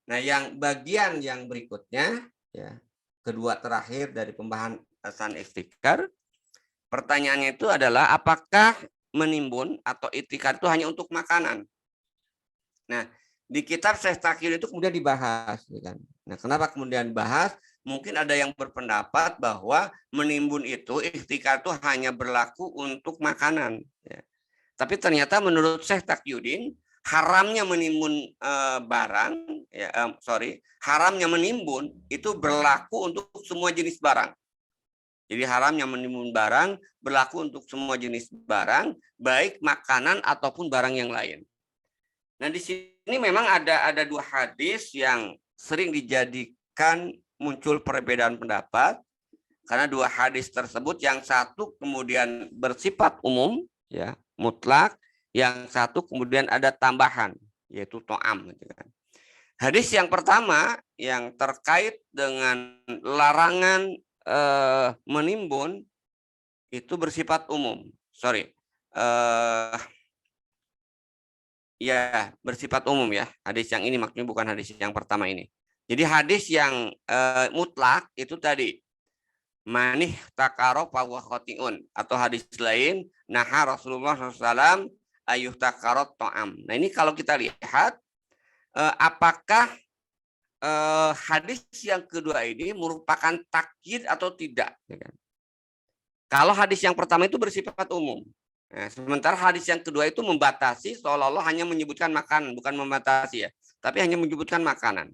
Nah, yang bagian yang berikutnya, ya kedua terakhir dari pembahasan ihtikar, pertanyaannya itu adalah apakah menimbun atau ihtikar itu hanya untuk makanan? Nah, di kitab Syekh Taqiyuddin itu kemudian dibahas, kan? Nah, kenapa kemudian dibahas? Mungkin ada yang berpendapat bahwa menimbun itu ihtikar itu hanya berlaku untuk makanan. Ya. Tapi ternyata menurut Syekh Taqiyuddin haramnya menimbun haramnya menimbun itu berlaku untuk semua jenis barang. Jadi haramnya menimbun barang berlaku untuk semua jenis barang, baik makanan ataupun barang yang lain. Nah, di sini memang ada 2 hadis yang sering dijadikan muncul perbedaan pendapat karena 2 hadis tersebut, yang satu kemudian bersifat umum, ya mutlak, yang satu kemudian ada tambahan, yaitu to'am. Gitu kan. Hadis yang pertama yang terkait dengan larangan menimbun itu bersifat umum. Bersifat umum ya. Hadis yang ini maksudnya bukan hadis yang pertama ini. Jadi hadis yang mutlak itu tadi manih takaro fahuwa khotiun, atau hadis lain naha Rasulullah SAW ayuh takarot to'am. Nah, ini kalau kita lihat apakah hadis yang kedua ini merupakan takyid atau tidak. Kalau hadis yang pertama itu bersifat umum. Nah, sementara hadis yang kedua itu membatasi, seolah-olah hanya menyebutkan makanan, bukan membatasi ya, tapi hanya menyebutkan makanan.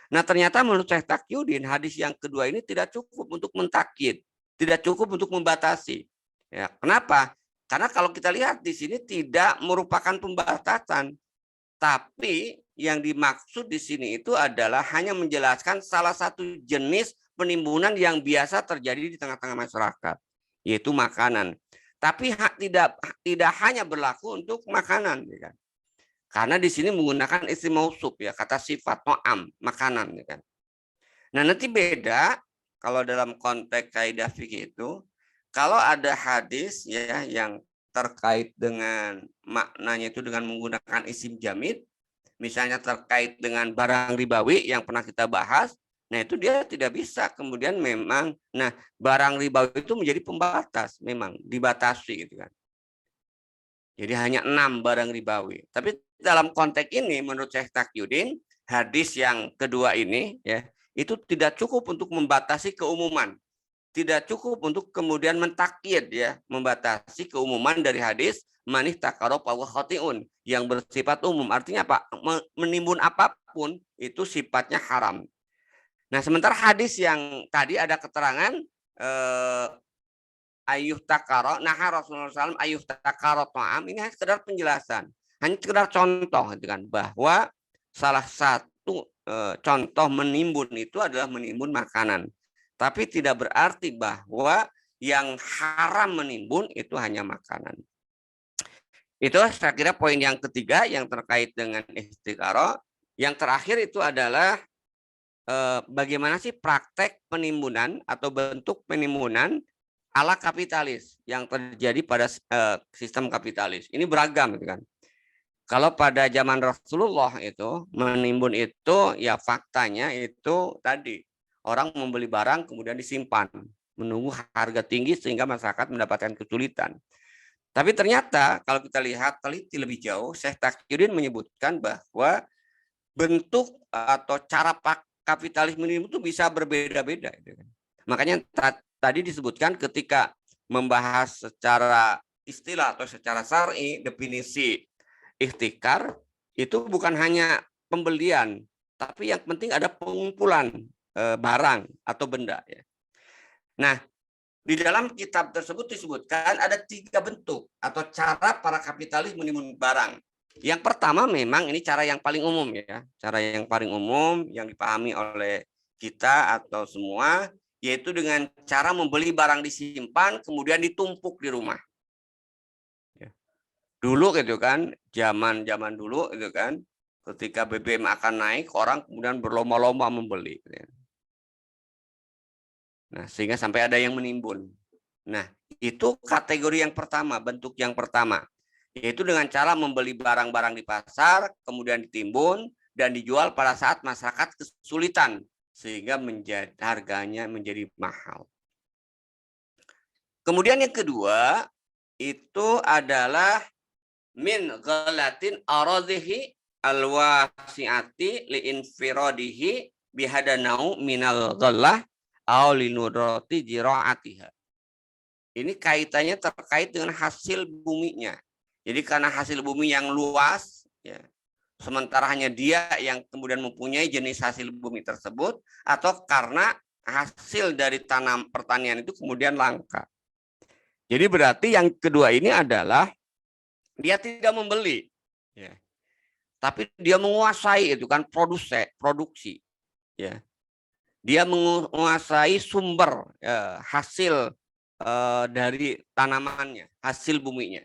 Nah, ternyata menurut Syekh Taqiyuddin hadis yang kedua ini tidak cukup untuk mentakyid, tidak cukup untuk membatasi. Ya, kenapa? Karena kalau kita lihat di sini tidak merupakan pembatasan, tapi yang dimaksud di sini itu adalah hanya menjelaskan salah satu jenis penimbunan yang biasa terjadi di tengah-tengah masyarakat, yaitu makanan. Tapi tidak hanya berlaku untuk makanan, ya kan? Karena di sini menggunakan isim mausuf, ya, kata sifat to'am, makanan, ya kan? Nah, nanti beda kalau dalam konteks kaidah fikih itu, kalau ada hadis ya yang terkait dengan maknanya itu dengan menggunakan isim jamid, misalnya terkait dengan barang ribawi yang pernah kita bahas, nah itu dia tidak bisa kemudian memang, nah barang ribawi itu menjadi pembatas, memang dibatasi gitu kan. Jadi hanya 6 barang ribawi. Tapi dalam konteks ini menurut Syekh Taqiyuddin, hadis yang kedua ini ya itu tidak cukup untuk membatasi keumuman. Tidak cukup untuk kemudian mentakyid ya, membatasi keumuman dari hadis manih takaro fahuwa khotiun yang bersifat umum. Artinya apa? Menimbun apapun itu sifatnya haram. Nah, sementara hadis yang tadi ada keterangan ayuh takaro, nah Rasulullah SAW ayuh takaro to'am, ini hanya sekedar penjelasan, hanya sekedar contoh gitu kan, bahwa salah satu contoh menimbun itu adalah menimbun makanan. Tapi tidak berarti bahwa yang haram menimbun itu hanya makanan. Itu saya kira poin yang ketiga yang terkait dengan ihtikaro. Yang terakhir itu adalah bagaimana sih praktek penimbunan atau bentuk penimbunan ala kapitalis yang terjadi pada sistem kapitalis. Ini beragam, gitu kan. Kalau pada zaman Rasulullah itu menimbun itu ya faktanya itu tadi orang membeli barang kemudian disimpan menunggu harga tinggi sehingga masyarakat mendapatkan kesulitan. Tapi ternyata kalau kita lihat teliti lebih jauh, Syekh Taqiyuddin menyebutkan bahwa bentuk atau cara kapitalisme itu bisa berbeda-beda. Makanya tadi disebutkan ketika membahas secara istilah atau secara syar'i definisi ihtikar itu bukan hanya pembelian, tapi yang penting ada pengumpulan barang atau benda ya. Nah, di dalam kitab tersebut disebutkan ada 3 bentuk atau cara para kapitalis menimbun barang. Yang pertama memang ini cara yang paling umum ya, cara yang paling umum yang dipahami oleh kita atau semua, yaitu dengan cara membeli barang disimpan kemudian ditumpuk di rumah. Dulu gitu kan, zaman dulu gitu kan, ketika BBM akan naik, orang kemudian berlomba-lomba membeli. Nah, sehingga sampai ada yang menimbun. Nah, itu kategori yang pertama, bentuk yang pertama, yaitu dengan cara membeli barang-barang di pasar, kemudian ditimbun dan dijual pada saat masyarakat kesulitan, sehingga harganya menjadi mahal. Kemudian yang kedua, itu adalah min ghalatin aradhihi alwasiati liinfiradihi bihadanau minal ghallah aw linudrati jiraatiha. Ini kaitannya terkait dengan hasil buminya. Jadi karena hasil bumi yang luas ya, sementara hanya dia yang kemudian mempunyai jenis hasil bumi tersebut, atau karena hasil dari tanam pertanian itu kemudian langka. Jadi berarti yang kedua ini adalah dia tidak membeli, ya, tapi dia menguasai itu kan produksi, ya. Dia menguasai sumber hasil dari tanamannya, hasil buminya.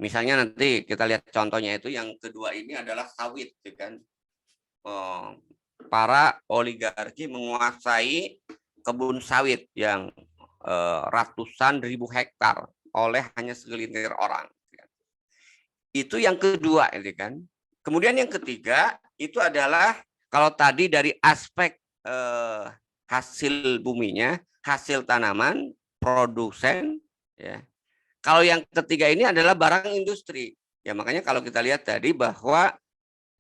Misalnya nanti kita lihat contohnya itu yang kedua ini adalah sawit, ya kan? Para oligarki menguasai kebun sawit yang ratusan ribu hektar oleh hanya segelintir orang. Itu yang kedua, itu kan. Kemudian yang ketiga itu adalah kalau tadi dari aspek hasil buminya, hasil tanaman, produsen, ya. Kalau yang ketiga ini adalah barang industri. Ya makanya kalau kita lihat tadi bahwa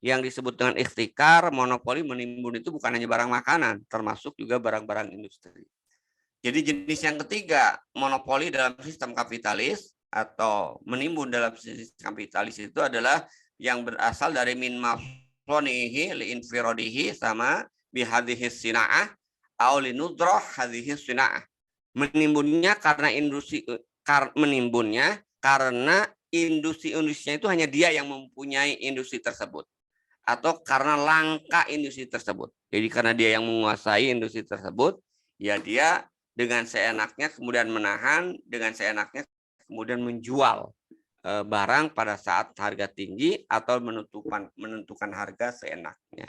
yang disebut dengan ihtikar, monopoli, menimbun itu bukan hanya barang makanan, termasuk juga barang-barang industri. Jadi jenis yang ketiga, monopoli dalam sistem kapitalis atau menimbun dalam sistem kapitalis itu adalah yang berasal dari min mafsonihi liinfirodihi sama bihadhihi sina'ah au linudrah hadhihi sina'ah. Menimbunnya karena industri-industrinya itu hanya dia yang mempunyai industri tersebut, atau karena langka industri tersebut. Jadi karena dia yang menguasai industri tersebut, ya dia dengan seenaknya kemudian menahan, dengan seenaknya kemudian menjual barang pada saat harga tinggi atau menentukan harga seenaknya.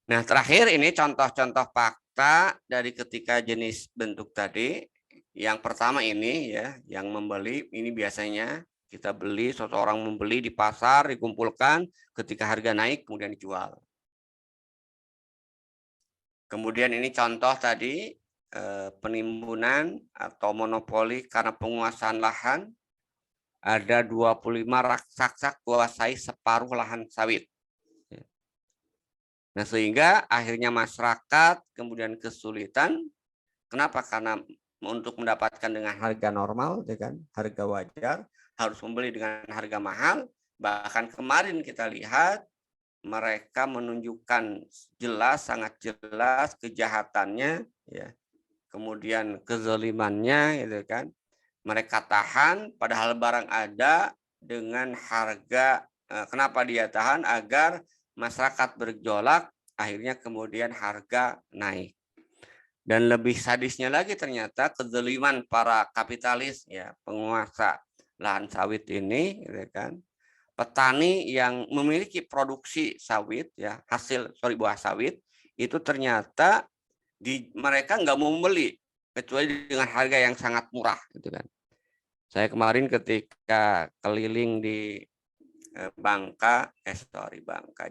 Nah, terakhir ini contoh-contoh fakta dari ketika jenis bentuk tadi. Yang pertama ini ya, yang membeli ini biasanya kita beli, seseorang membeli di pasar, dikumpulkan, ketika harga naik kemudian dijual. Kemudian ini contoh tadi penimbunan atau monopoli karena penguasaan lahan. Ada 25 raksasa kuasai separuh lahan sawit. Nah, sehingga akhirnya masyarakat kemudian kesulitan. Kenapa? Karena untuk mendapatkan dengan harga normal, kan, harga wajar, harus membeli dengan harga mahal. Bahkan kemarin kita lihat mereka menunjukkan sangat jelas kejahatannya, ya, kemudian kezalimannya, gitu kan. Mereka tahan, padahal barang ada dengan harga. Kenapa dia tahan? Agar masyarakat bergejolak, akhirnya kemudian harga naik. Dan lebih sadisnya lagi ternyata kezaliman para kapitalis, ya, penguasa lahan sawit ini, gitu kan. Petani yang memiliki produksi sawit, ya, buah sawit itu ternyata mereka nggak mau membeli kecuali dengan harga yang sangat murah, gitu kan. Saya kemarin ketika keliling di Bangka,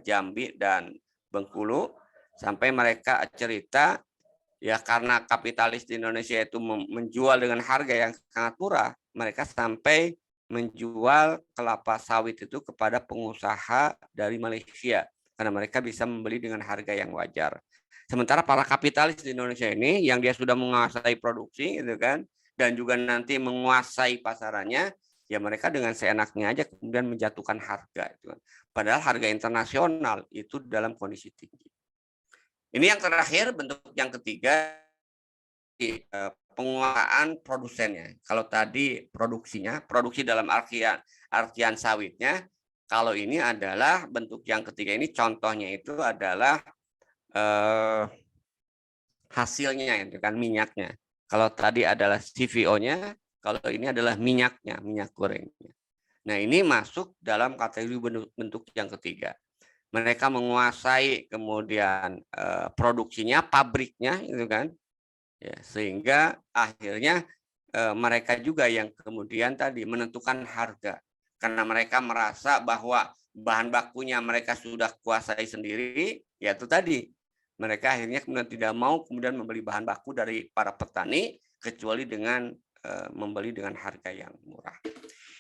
Jambi dan Bengkulu, sampai mereka cerita, ya karena kapitalis di Indonesia itu menjual dengan harga yang sangat murah, mereka sampai menjual kelapa sawit itu kepada pengusaha dari Malaysia karena mereka bisa membeli dengan harga yang wajar. Sementara para kapitalis di Indonesia ini yang dia sudah menguasai produksi, gitu kan, dan juga nanti menguasai pasarannya, ya mereka dengan seenaknya aja kemudian menjatuhkan harga. Padahal harga internasional itu dalam kondisi tinggi. Ini yang terakhir, bentuk yang ketiga, penguasaan produsennya. Kalau tadi produksinya, produksi dalam artian sawitnya, kalau ini adalah bentuk yang ketiga ini, contohnya itu adalah hasilnya, itu kan minyaknya. Kalau tadi adalah CVO-nya, kalau ini adalah minyaknya, minyak gorengnya. Nah, ini masuk dalam kategori bentuk yang ketiga. Mereka menguasai kemudian produksinya, pabriknya, itu kan, ya, sehingga akhirnya mereka juga yang kemudian tadi menentukan harga, karena mereka merasa bahwa bahan bakunya mereka sudah kuasai sendiri, yaitu tadi mereka akhirnya kemudian tidak mau kemudian membeli bahan baku dari para petani kecuali dengan membeli dengan harga yang murah.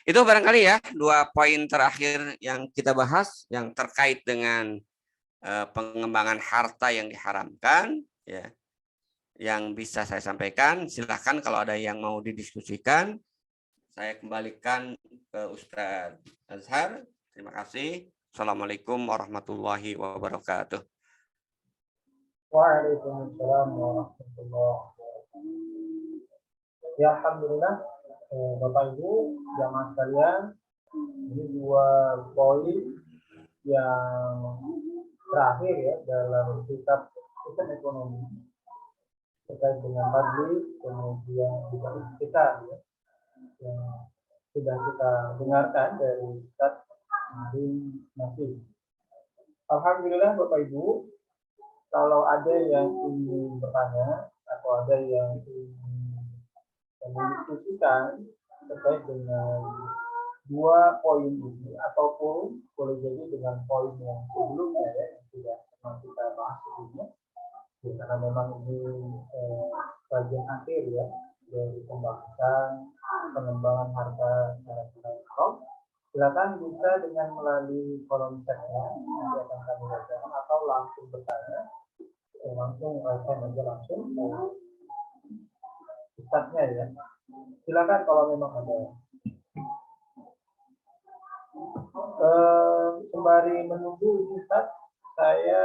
Itu barangkali ya 2 poin terakhir yang kita bahas yang terkait dengan pengembangan harta yang diharamkan, ya, yang bisa saya sampaikan. Silahkan kalau ada yang mau didiskusikan. Saya kembalikan ke Ustadz Azhar. Terima kasih. Assalamualaikum warahmatullahi wabarakatuh. Waalaikumsalam warahmatullahi wabarakatuh. Ya, alhamdulillah, Bapak Ibu jamaah sekalian, ini 2 poin yang terakhir ya dalam kitab sistem ekonomi terkait dengan publik, kemudian juga kita ya, yang sudah kita dengarkan dari Ustadz Marin Nasir. Alhamdulillah Bapak Ibu, kalau ada yang ingin bertanya atau ada yang ingin mendiskusikan terkait dengan 2 poin ini, ataupun boleh jadi dengan poin yang sebelumnya ya, yang sudah pernah kita bahas sebelumnya, ya, karena memang ini bagian akhir ya dari pembahasan pengembangan harta secara haram. Silakan bisa dengan melalui kolom chatnya, nanti akan kami bacakan, atau langsung bertanya, langsung aja langsung Ustadznya ya. Silakan kalau memang ada. Sembari menunggu Ustadz, saya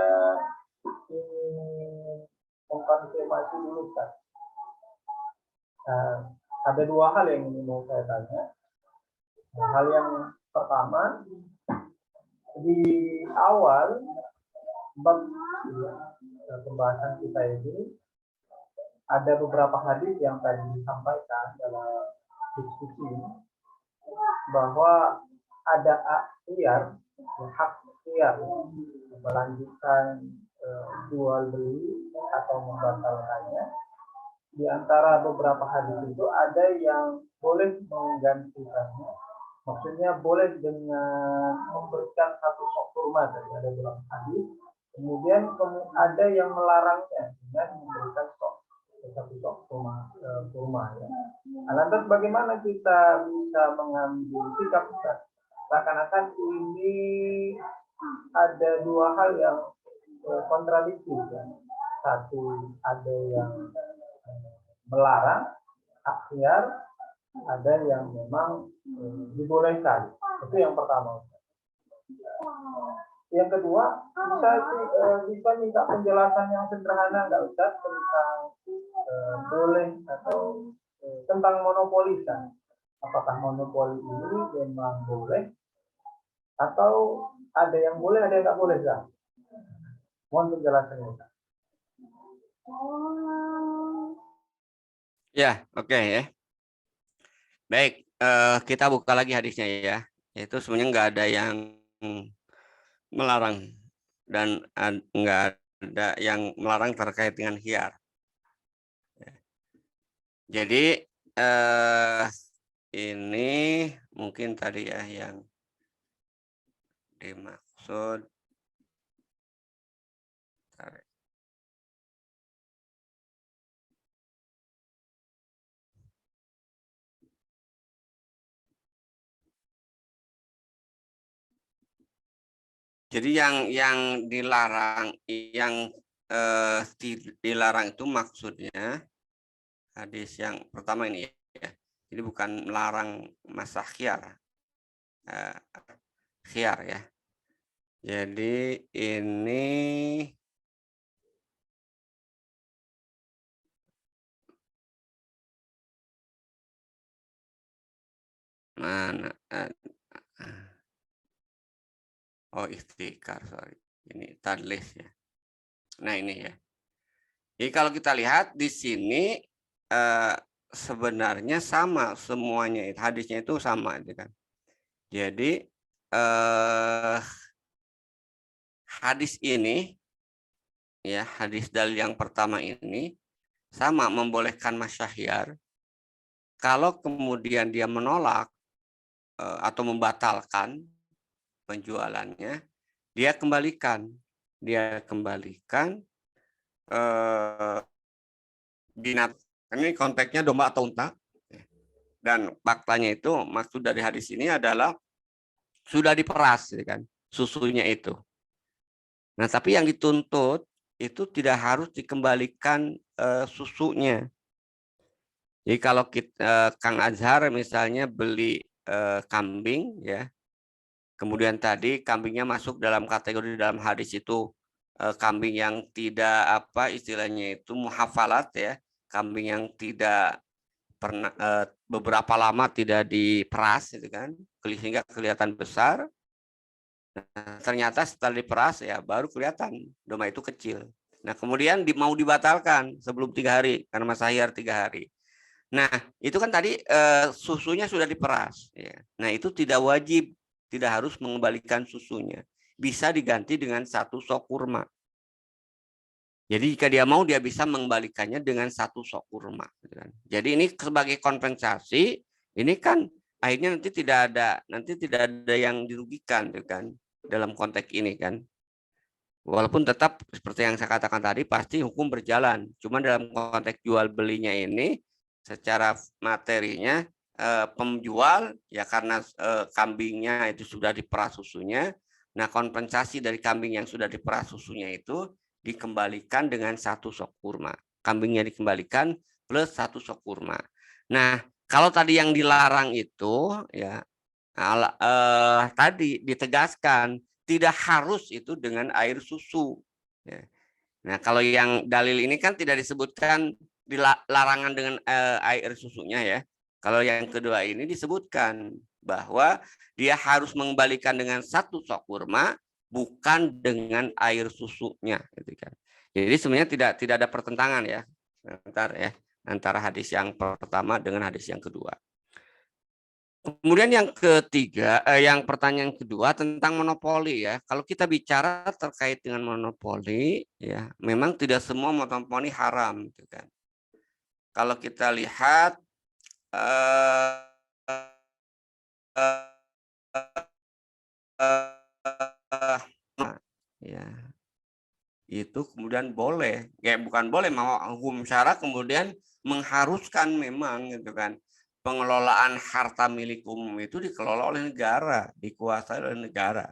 ingin mengkonfirmasi dulu Ustadz. Ada 2 hal yang ingin mau saya tanya. Hal yang pertama, di awal bab pembahasan kita ini ada beberapa hadis yang tadi disampaikan dalam diskusi bahwa ada ikhtiar, hak ikhtiar melanjutkan jual beli atau membatalkannya. Di antara beberapa hadis itu ada yang boleh menggantikannya, maksudnya boleh dengan memberikan 1 sok kurma, dari ada dalam hadis. Kemudian ada yang melarangnya dengan memberikan 1 sok kurma ya. Nah, lantas bagaimana kita bisa mengambil sikap Ustaz? Seakan-akan ini ada 2 hal yang kontradiktif ya. Satu, ada yang melarang akhir, ada yang memang dibolehkan. Itu yang pertama. Yang kedua, bisa minta penjelasan yang sederhana nggak Ustaz tentang boleh atau tentang monopoli Ustaz. Apakah monopoli ini memang boleh atau ada yang boleh, ada yang nggak boleh Ustaz? Mohon penjelasannya Ustaz. Ya, oke ya. Baik, kita buka lagi hadisnya ya. Itu sebenarnya nggak ada yang melarang dan nggak ada yang melarang terkait dengan khiyar. Jadi ini mungkin tadi ya yang dimaksud. Jadi yang dilarang, yang dilarang itu maksudnya hadis yang pertama ini ya. Jadi bukan melarang masalah khiar ya. Jadi ini mana? Oh, ikhtikar, sorry. Ini tadlis ya. Nah, ini ya. Jadi kalau kita lihat di sini sebenarnya sama semuanya, hadisnya itu sama gitu kan. Jadi hadis ini ya, hadis dalil yang pertama ini sama membolehkan masyahyar. Kalau kemudian dia menolak atau membatalkan penjualannya, dia kembalikan binatang. Ini konteksnya domba atau unta. Dan faktanya itu, maksud dari hadis ini adalah sudah diperas, kan, susunya itu. Nah, tapi yang dituntut itu tidak harus dikembalikan susunya. Jadi kalau kita, Kang Azhar misalnya beli kambing, ya, kemudian tadi kambingnya masuk dalam kategori dalam hadis itu kambing yang tidak apa istilahnya itu muhafalat ya, kambing yang tidak pernah beberapa lama tidak diperas, gitu kan, sehingga kelihatan besar. Nah, ternyata setelah diperas ya baru kelihatan domba itu kecil. Nah, kemudian mau dibatalkan sebelum 3 hari karena masyahyar 3 hari. Nah, itu kan tadi susunya sudah diperas. Ya. Nah, itu tidak wajib, tidak harus mengembalikan susunya. Bisa diganti dengan 1 sok kurma. Jadi jika dia mau, dia bisa mengembalikannya dengan 1 sok kurma. Jadi ini sebagai kompensasi, ini kan akhirnya nanti tidak ada yang dirugikan, kan, dalam konteks ini kan. Walaupun tetap seperti yang saya katakan tadi, pasti hukum berjalan. Cuma dalam konteks jual belinya ini, secara materinya penjual ya karena kambingnya itu sudah diperas susunya. Nah, kompensasi dari kambing yang sudah diperas susunya itu dikembalikan dengan 1 sok kurma. Kambingnya dikembalikan plus 1 sok kurma. Nah, kalau tadi yang dilarang itu ya tadi ditegaskan tidak harus itu dengan air susu. Ya. Nah, kalau yang dalil ini kan tidak disebutkan larangan dengan air susunya ya. Kalau yang kedua ini disebutkan bahwa dia harus mengembalikan dengan 1 sok kurma, bukan dengan air susunya, gitu kan. Jadi sebenarnya tidak ada pertentangan ya, antara hadis yang pertama dengan hadis yang kedua. Kemudian yang ketiga, yang pertanyaan kedua tentang monopoli ya. Kalau kita bicara terkait dengan monopoli, ya memang tidak semua monopoli haram, gitu kan. Kalau kita lihat ya itu kemudian boleh, ya bukan boleh, mau hukum syara kemudian mengharuskan memang, gitu kan, pengelolaan harta milik umum itu dikelola oleh negara, dikuasai oleh negara.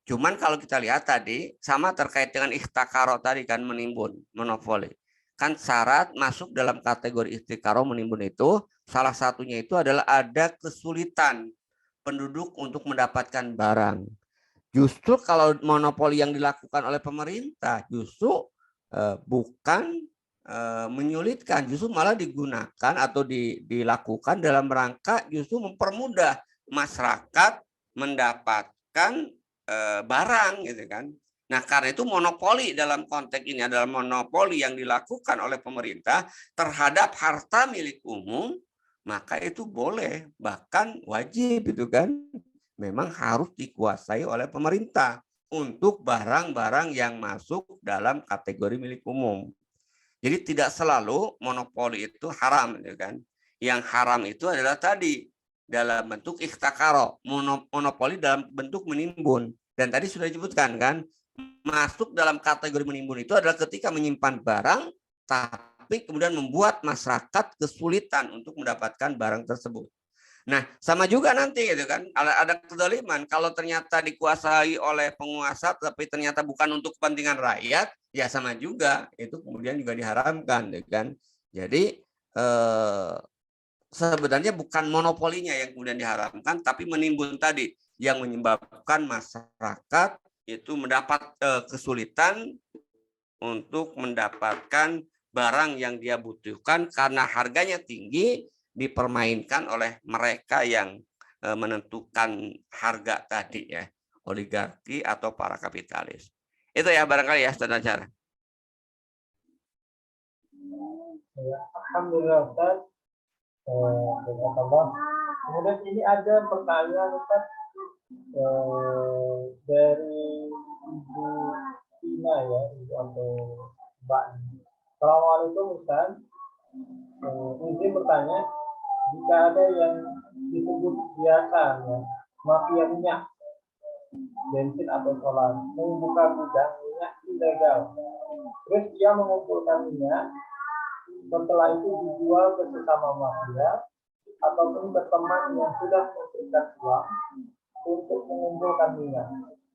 Cuman kalau kita lihat tadi sama terkait dengan ikhtikaro tadi kan, menimbun, monopoli. Kan syarat masuk dalam kategori ikhtikaro menimbun itu salah satunya itu adalah ada kesulitan penduduk untuk mendapatkan barang. Justru kalau monopoli yang dilakukan oleh pemerintah justru bukan menyulitkan, justru malah digunakan atau dilakukan dalam rangka justru mempermudah masyarakat mendapatkan barang, gitu kan. Nah, karena itu monopoli dalam konteks ini adalah monopoli yang dilakukan oleh pemerintah terhadap harta milik umum, maka itu boleh, bahkan wajib, itu kan. Memang harus dikuasai oleh pemerintah untuk barang-barang yang masuk dalam kategori milik umum. Jadi tidak selalu monopoli itu haram, ya kan? Yang haram itu adalah tadi dalam bentuk ikhtikaro, monopoli dalam bentuk menimbun. Dan tadi sudah disebutkan kan, masuk dalam kategori menimbun itu adalah ketika menyimpan barang tapi kemudian membuat masyarakat kesulitan untuk mendapatkan barang tersebut. Nah, sama juga nanti, gitu kan, ada kezaliman. Kalau ternyata dikuasai oleh penguasa tapi ternyata bukan untuk kepentingan rakyat, ya sama juga, itu kemudian juga diharamkan, gitu kan. Jadi sebenarnya bukan monopolinya yang kemudian diharamkan, tapi menimbun tadi yang menyebabkan masyarakat itu mendapat kesulitan untuk mendapatkan barang yang dia butuhkan karena harganya tinggi, dipermainkan oleh mereka yang menentukan harga tadi ya, oligarki atau para kapitalis. Itu ya barangkali ya, Ustaz Ajar. Ya, alhamdulillah Ustaz. Kemudian ini ada pertanyaan Ustaz dari Ibu Tina ya, Ibu atau Mbak. Assalamualaikum Ustaz. Izin bertanya, jika ada yang disebut biasa ya, mafia minyak, bensin atau solar, membuka gudang minyak ilegal, terus dia mengumpulkan minyak, setelah itu dijual ke sesama mafia ataupun ke teman yang sudah memberikan uang untuk mengumpulkan minyak,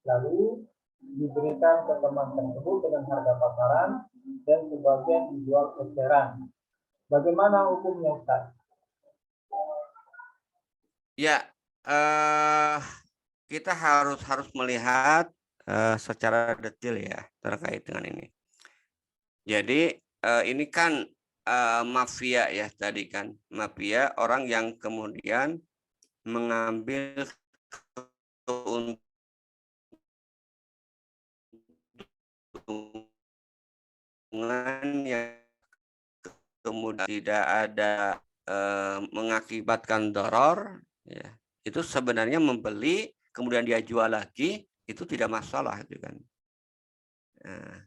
lalu diberikan ke teman tersebut dengan harga pasaran dan sebagian dijual eceran. Bagaimana hukumnya Ustaz? Ya, kita harus melihat secara detail ya terkait dengan ini. Jadi ini kan mafia ya tadi kan, mafia orang yang kemudian mengambil keuntungan yang kemudian tidak ada mengakibatkan doror, ya, itu sebenarnya membeli kemudian dia jual lagi itu tidak masalah, gitu kan. Nah,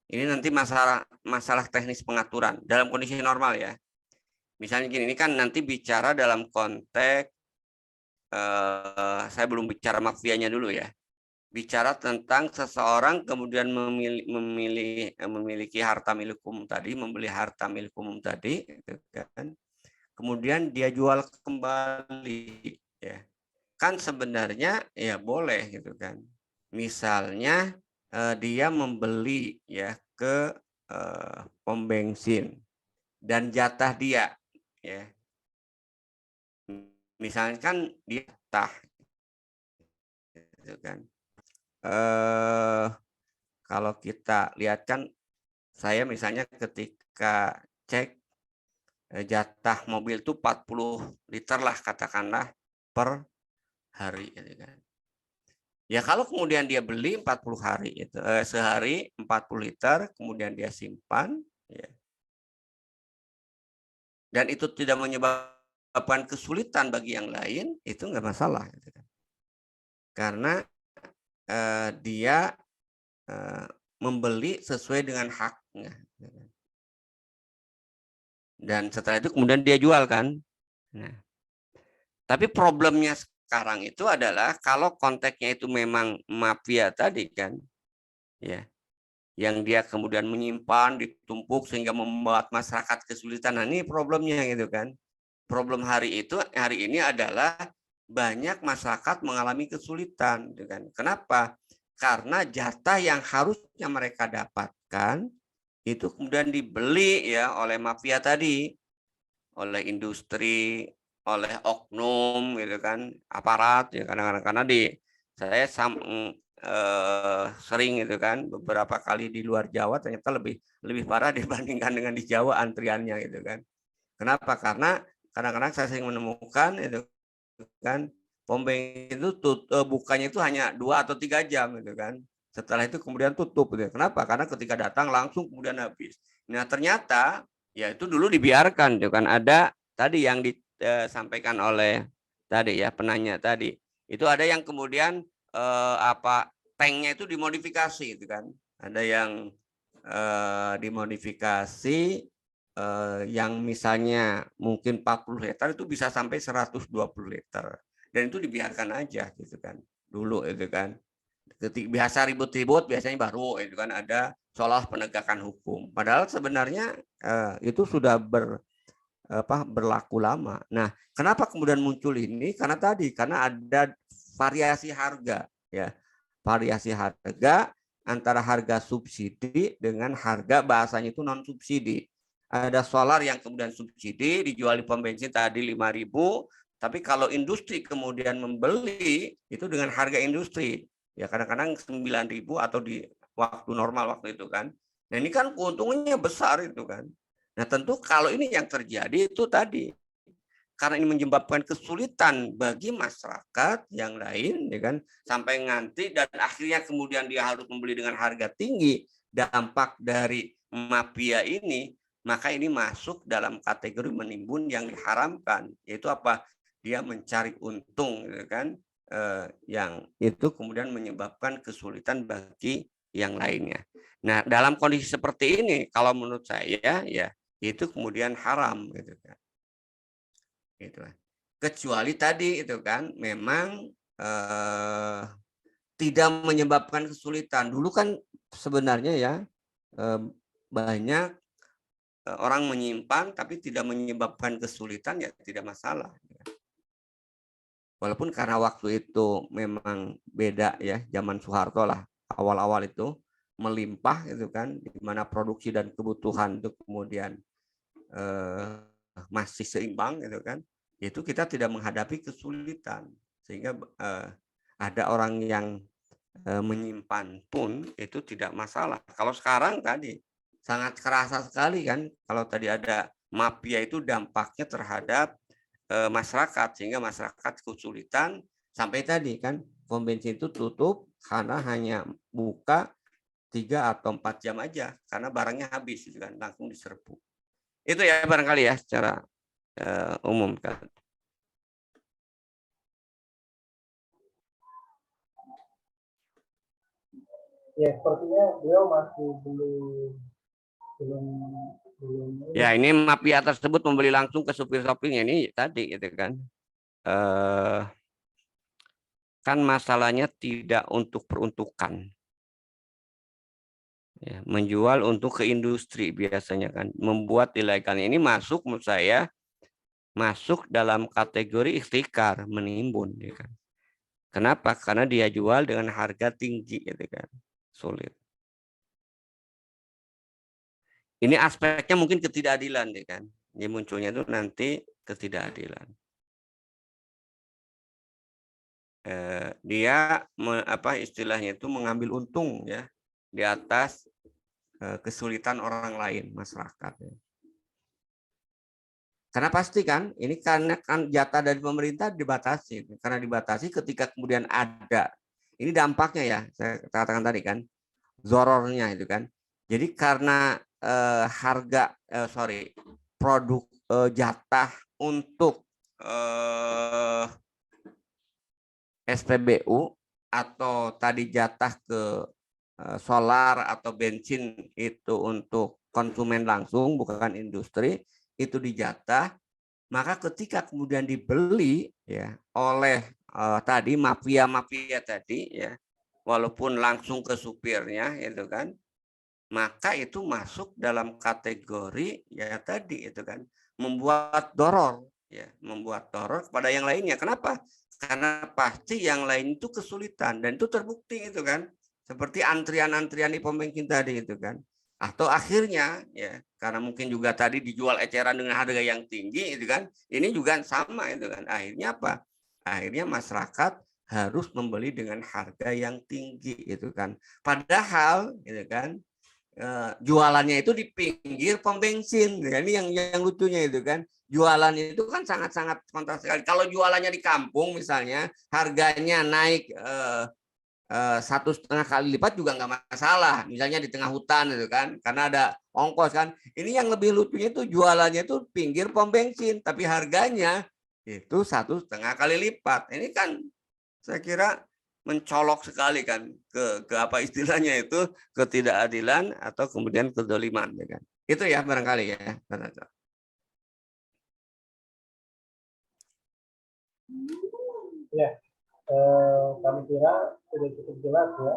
ini nanti masalah teknis pengaturan dalam kondisi normal ya. Misalnya gini, ini kan nanti bicara dalam konteks saya belum bicara mafianya dulu ya. Bicara tentang seseorang kemudian memiliki harta milik umum tadi, membeli harta milik umum tadi, gitu kan. Kemudian dia jual kembali, ya. Kan sebenarnya ya boleh gitu kan. Misalnya dia membeli ya ke pom bensin dan jatah dia, ya. Misalkan dia jatah, gitu kan. Kalau kita lihat kan, saya misalnya ketika cek jatah mobil itu 40 liter lah katakanlah per hari, gitu kan. Ya kalau kemudian dia beli 40 hari itu sehari 40 liter, kemudian dia simpan, ya, dan itu tidak menyebabkan kesulitan bagi yang lain, itu nggak masalah, gitu kan. Karena dia membeli sesuai dengan haknya, gitu kan. Dan setelah itu kemudian dia jual kan. Nah, tapi problemnya sekarang itu adalah kalau konteksnya itu memang mafia tadi kan, ya, yang dia kemudian menyimpan ditumpuk sehingga membuat masyarakat kesulitan. Nah, ini problemnya gitu kan. Problem hari ini adalah banyak masyarakat mengalami kesulitan, gitu kan. Kenapa? Karena jatah yang harusnya mereka dapatkan itu kemudian dibeli ya oleh mafia tadi, oleh industri, oleh oknum, gitu kan, aparat ya kadang-kadang. Karena saya sering gitu kan beberapa kali di luar Jawa, ternyata lebih parah dibandingkan dengan di Jawa antriannya, gitu kan. Kenapa? Karena kadang-kadang saya sering menemukan itu kan pom bensin itu bukanya itu hanya 2 atau 3 jam, gitu kan. Setelah itu kemudian tutup, gitu. Kenapa? Karena ketika datang langsung kemudian habis. Nah, ternyata ya itu dulu dibiarkan, gitu kan. Ada tadi yang disampaikan oleh tadi ya penanya tadi. Itu ada yang kemudian tanknya itu dimodifikasi, gitu kan. Ada yang dimodifikasi yang misalnya mungkin 40 liter itu bisa sampai 120 liter. Dan itu dibiarkan aja, gitu kan. Dulu itu kan. Biasa ribut-ribut biasanya baru itu kan ada soal penegakan hukum. Padahal sebenarnya itu sudah berlaku lama. Nah, kenapa kemudian muncul ini? Karena ada variasi harga, ya. Variasi harga antara harga subsidi dengan harga bahasanya itu non subsidi. ada solar yang kemudian subsidi dijual di pom bensin tadi 5.000, tapi kalau industri kemudian membeli itu dengan harga industri ya kadang-kadang 9.000 atau di waktu normal waktu itu kan. Nah ini kan keuntungannya besar itu kan. Nah tentu kalau ini yang terjadi itu tadi karena ini menyebabkan kesulitan bagi masyarakat yang lain ya kan sampai nganti dan akhirnya kemudian dia harus membeli dengan harga tinggi, dampak dari mafia ini maka ini masuk dalam kategori menimbun yang diharamkan, yaitu apa, dia mencari untung ya kan yang itu kemudian menyebabkan kesulitan bagi yang lainnya. Nah dalam kondisi seperti ini kalau menurut saya ya itu kemudian haram gitu kan. Gitu. Kecuali tadi itu kan memang tidak menyebabkan kesulitan. Dulu kan sebenarnya ya banyak orang menyimpan tapi tidak menyebabkan kesulitan ya tidak masalah. Walaupun karena waktu itu memang beda ya, zaman Soeharto lah awal-awal itu melimpah itu kan, di mana produksi dan kebutuhan itu kemudian masih seimbang gitu kan, itu kita tidak menghadapi kesulitan sehingga ada orang yang menyimpan pun itu tidak masalah. Kalau sekarang tadi sangat kerasa sekali kan, kalau tadi ada mafia itu dampaknya terhadap masyarakat sehingga masyarakat kesulitan sampai tadi kan pom bensin itu tutup karena hanya buka 3 atau 4 jam aja karena barangnya habis gitu kan langsung diserbu. Itu ya barangkali ya secara umum kan. Ya, sepertinya beliau masih belum Ya ini mafia tersebut membeli langsung ke supir-supirnya ini tadi gitu kan. Kan masalahnya tidak untuk peruntukan. Ya, menjual untuk ke industri biasanya kan. Membuat ilegal ini masuk menurut saya masuk dalam kategori ikhtikar, menimbun ya kan. Kenapa? Karena dia jual dengan harga tinggi gitu kan. Sulit. Ini aspeknya mungkin ketidakadilan ya kan. Ini munculnya itu nanti ketidakadilan. Dia apa istilahnya itu mengambil untung ya di atas kesulitan orang lain masyarakat. Ya. Karena pasti kan ini karena kan jatah dari pemerintah dibatasi. Karena dibatasi ketika kemudian ada ini dampaknya ya saya katakan tadi kan zorornya itu kan. Jadi karena produk jatah untuk SPBU atau tadi jatah ke solar atau bensin itu untuk konsumen langsung bukan industri itu dijatah, maka ketika kemudian dibeli ya oleh tadi mafia-mafia tadi ya walaupun langsung ke supirnya itu kan maka itu masuk dalam kategori ya tadi itu kan membuat doror ya membuat doror kepada yang lainnya. Kenapa? Karena pasti yang lain itu kesulitan dan itu terbukti itu kan seperti antrian-antrian di pom bensin tadi itu kan atau akhirnya ya karena mungkin juga tadi dijual eceran dengan harga yang tinggi itu kan ini juga sama itu kan akhirnya apa akhirnya masyarakat harus membeli dengan harga yang tinggi itu kan padahal gitu kan jualannya itu di pinggir pom bensin. Ini yang lucunya itu kan. Jualannya itu kan sangat-sangat kontras sekali. Kalau jualannya di kampung misalnya, harganya naik 1,5 kali lipat juga nggak masalah. Misalnya di tengah hutan itu kan, karena ada ongkos kan. Ini yang lebih lucunya itu jualannya itu pinggir pom bensin, tapi harganya itu 1,5 kali lipat. Ini kan saya kira mencolok sekali kan ke apa istilahnya itu ketidakadilan atau kemudian kedoliman ya kan itu ya barangkali ya ya kami kira sudah cukup jelas ya.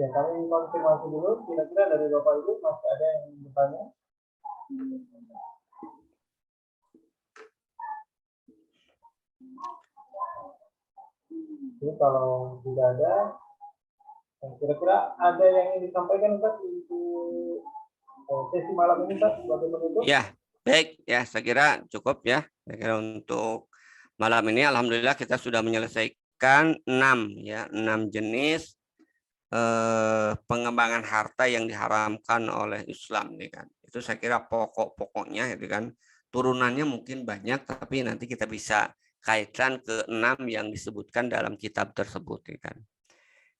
Ya kami konfirmasi dulu kira-kira dari Bapak Ibu masih ada yang bertanya? Jadi kalau tidak ada Kira-kira ada yang ingin disampaikan Ustaz untuk sesi malam ini Ustaz sebagai penutup? Ya, baik ya, saya kira cukup ya. Saya kira untuk malam ini alhamdulillah kita sudah menyelesaikan 6 jenis pengembangan harta yang diharamkan oleh Islam nih kan. Itu saya kira pokok-pokoknya itu kan. Turunannya mungkin banyak tapi nanti kita bisa kaitkan ke 6 yang disebutkan dalam kitab tersebut nih kan.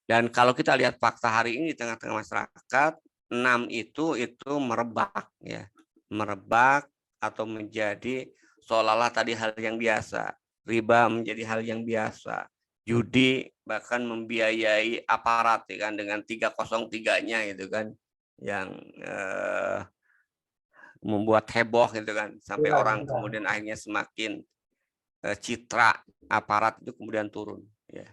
Dan kalau kita lihat fakta hari ini di tengah-tengah masyarakat, 6 itu merebak ya. Merebak atau menjadi seolah-olah tadi hal yang biasa. Riba menjadi hal yang biasa. Judi bahkan membiayai aparat ya kan dengan 303-nya itu kan yang membuat heboh gitu kan sampai orang kemudian akhirnya semakin citra aparat itu kemudian turun ya.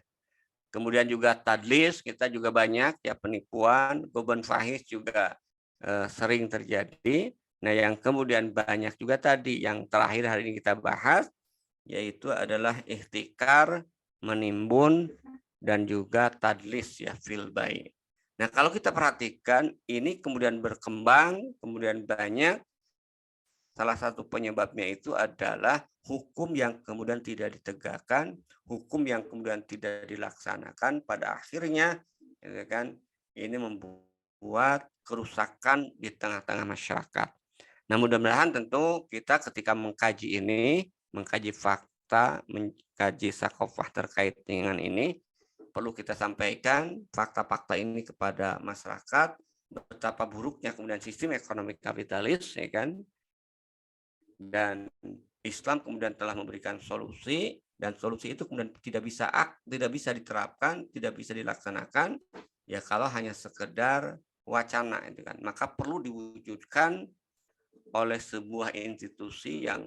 Kemudian juga tadlis, kita juga banyak ya penipuan, goban fahish juga sering terjadi. Nah, yang kemudian banyak juga tadi yang terakhir hari ini kita bahas yaitu adalah ihtikar, menimbun dan juga tadlis ya fil bai'. Nah, kalau kita perhatikan ini kemudian berkembang, kemudian banyak. Salah satu penyebabnya itu adalah hukum yang kemudian tidak ditegakkan, hukum yang kemudian tidak dilaksanakan, pada akhirnya ya kan, ini membuat kerusakan di tengah-tengah masyarakat. Nah, mudah-mudahan tentu kita ketika mengkaji ini, mengkaji fakta, mengkaji sakofah terkait dengan ini, perlu kita sampaikan fakta-fakta ini kepada masyarakat, betapa buruknya kemudian sistem ekonomi kapitalis, ya kan, dan Islam kemudian telah memberikan solusi dan solusi itu kemudian tidak bisa diterapkan, tidak bisa dilaksanakan ya kalau hanya sekedar wacana itu kan. Maka perlu diwujudkan oleh sebuah institusi yang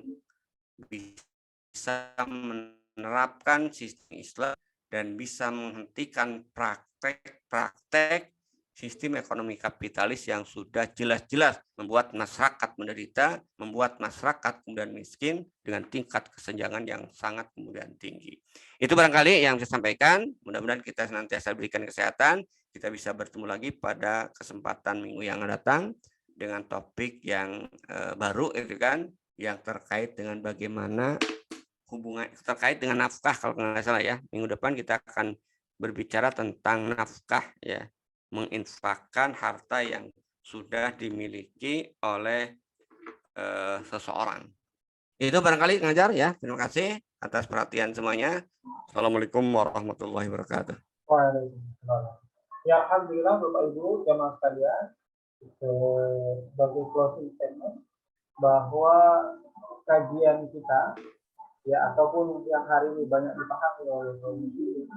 bisa menerapkan sistem Islam dan bisa menghentikan praktek-praktek sistem ekonomi kapitalis yang sudah jelas-jelas membuat masyarakat menderita, membuat masyarakat kemudian miskin dengan tingkat kesenjangan yang sangat kemudian tinggi. Itu barangkali yang saya sampaikan. Mudah-mudahan kita senantiasa berikan kesehatan. Kita bisa bertemu lagi pada kesempatan minggu yang datang dengan topik yang baru itu kan, yang terkait dengan bagaimana hubungan terkait dengan nafkah kalau nggak salah ya. Minggu depan kita akan berbicara tentang nafkah ya, menginfakkan harta yang sudah dimiliki oleh seseorang. Itu barangkali ngajar ya. Terima kasih atas perhatian semuanya. Assalamualaikum warahmatullahi wabarakatuh. Waalaikumsalam. Ya, alhamdulillah Bapak Ibu jamaah sekalian, sebagai closing statement bahwa kajian kita ya ataupun yang hari ini banyak dipahami oleh kaum muslimin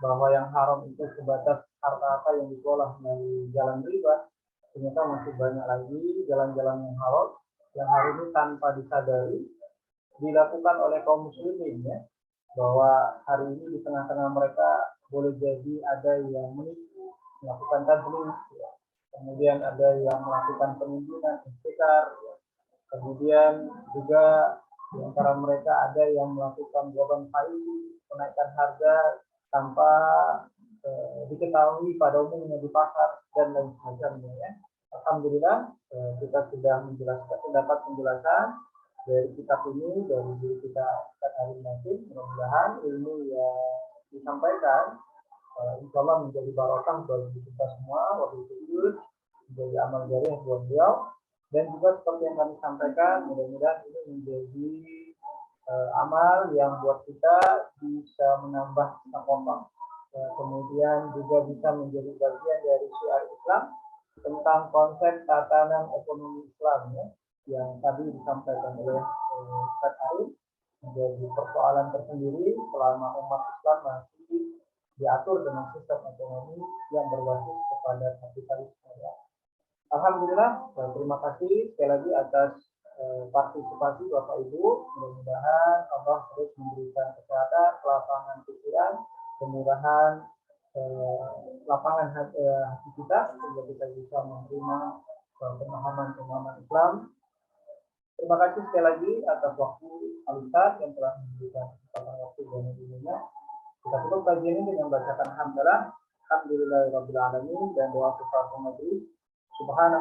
bahwa yang haram itu sebatas harta-harta yang dikelola melalui jalan riba, ternyata masih banyak lagi jalan-jalan yang haram yang hari ini tanpa disadari dilakukan oleh kaum muslimin ya, bahwa hari ini di tengah-tengah mereka boleh jadi ada yang menipu, melakukan tadlis, ya. Kemudian ada yang melakukan penimbunan, ihtikar, ya. Kemudian juga di antara mereka ada yang melakukan goban fahish, menaikkan harga tanpa diketahui pada umumnya di pasar dan lain sebagainya ya. Alhamdulillah kita sudah mendapat penjelasan dari kitab ini, dari diri kita hari ini. Mudah-mudahan ilmu yang disampaikan insya Allah menjadi barokah bagi kita semua, wabillahi menjadi amal jariah buat beliau, dan juga seperti yang kami sampaikan, mudah-mudahan ini menjadi amal yang buat kita bisa menambah takwa, kemudian juga bisa menjadi bagian dari syiar Islam tentang konsep tatanan ekonomi Islam ya, yang tadi disampaikan oleh Ustaz Arif, menjadi persoalan tersendiri selama umat Islam masih diatur dengan sistem ekonomi yang berbasis kepada kapitalisme ya. Alhamdulillah, terima kasih sekali lagi atas partisipasi Bapak Ibu. Mudah-mudahan Allah terus memberikan kesehatan, kelapangan pikiran, kemurahan lapangan hati kita sehingga kita bisa menerima pemahaman-pemahaman Islam. Terima kasih sekali lagi atas waktu Al-Ustaz yang telah memberikan kesempatan waktu dan ilmunya. Kita tutup kajian ini dengan bacakan hamdalah. Alhamdulillahirabbil alamin, dan doa kifaratul majelis. Subhanallah.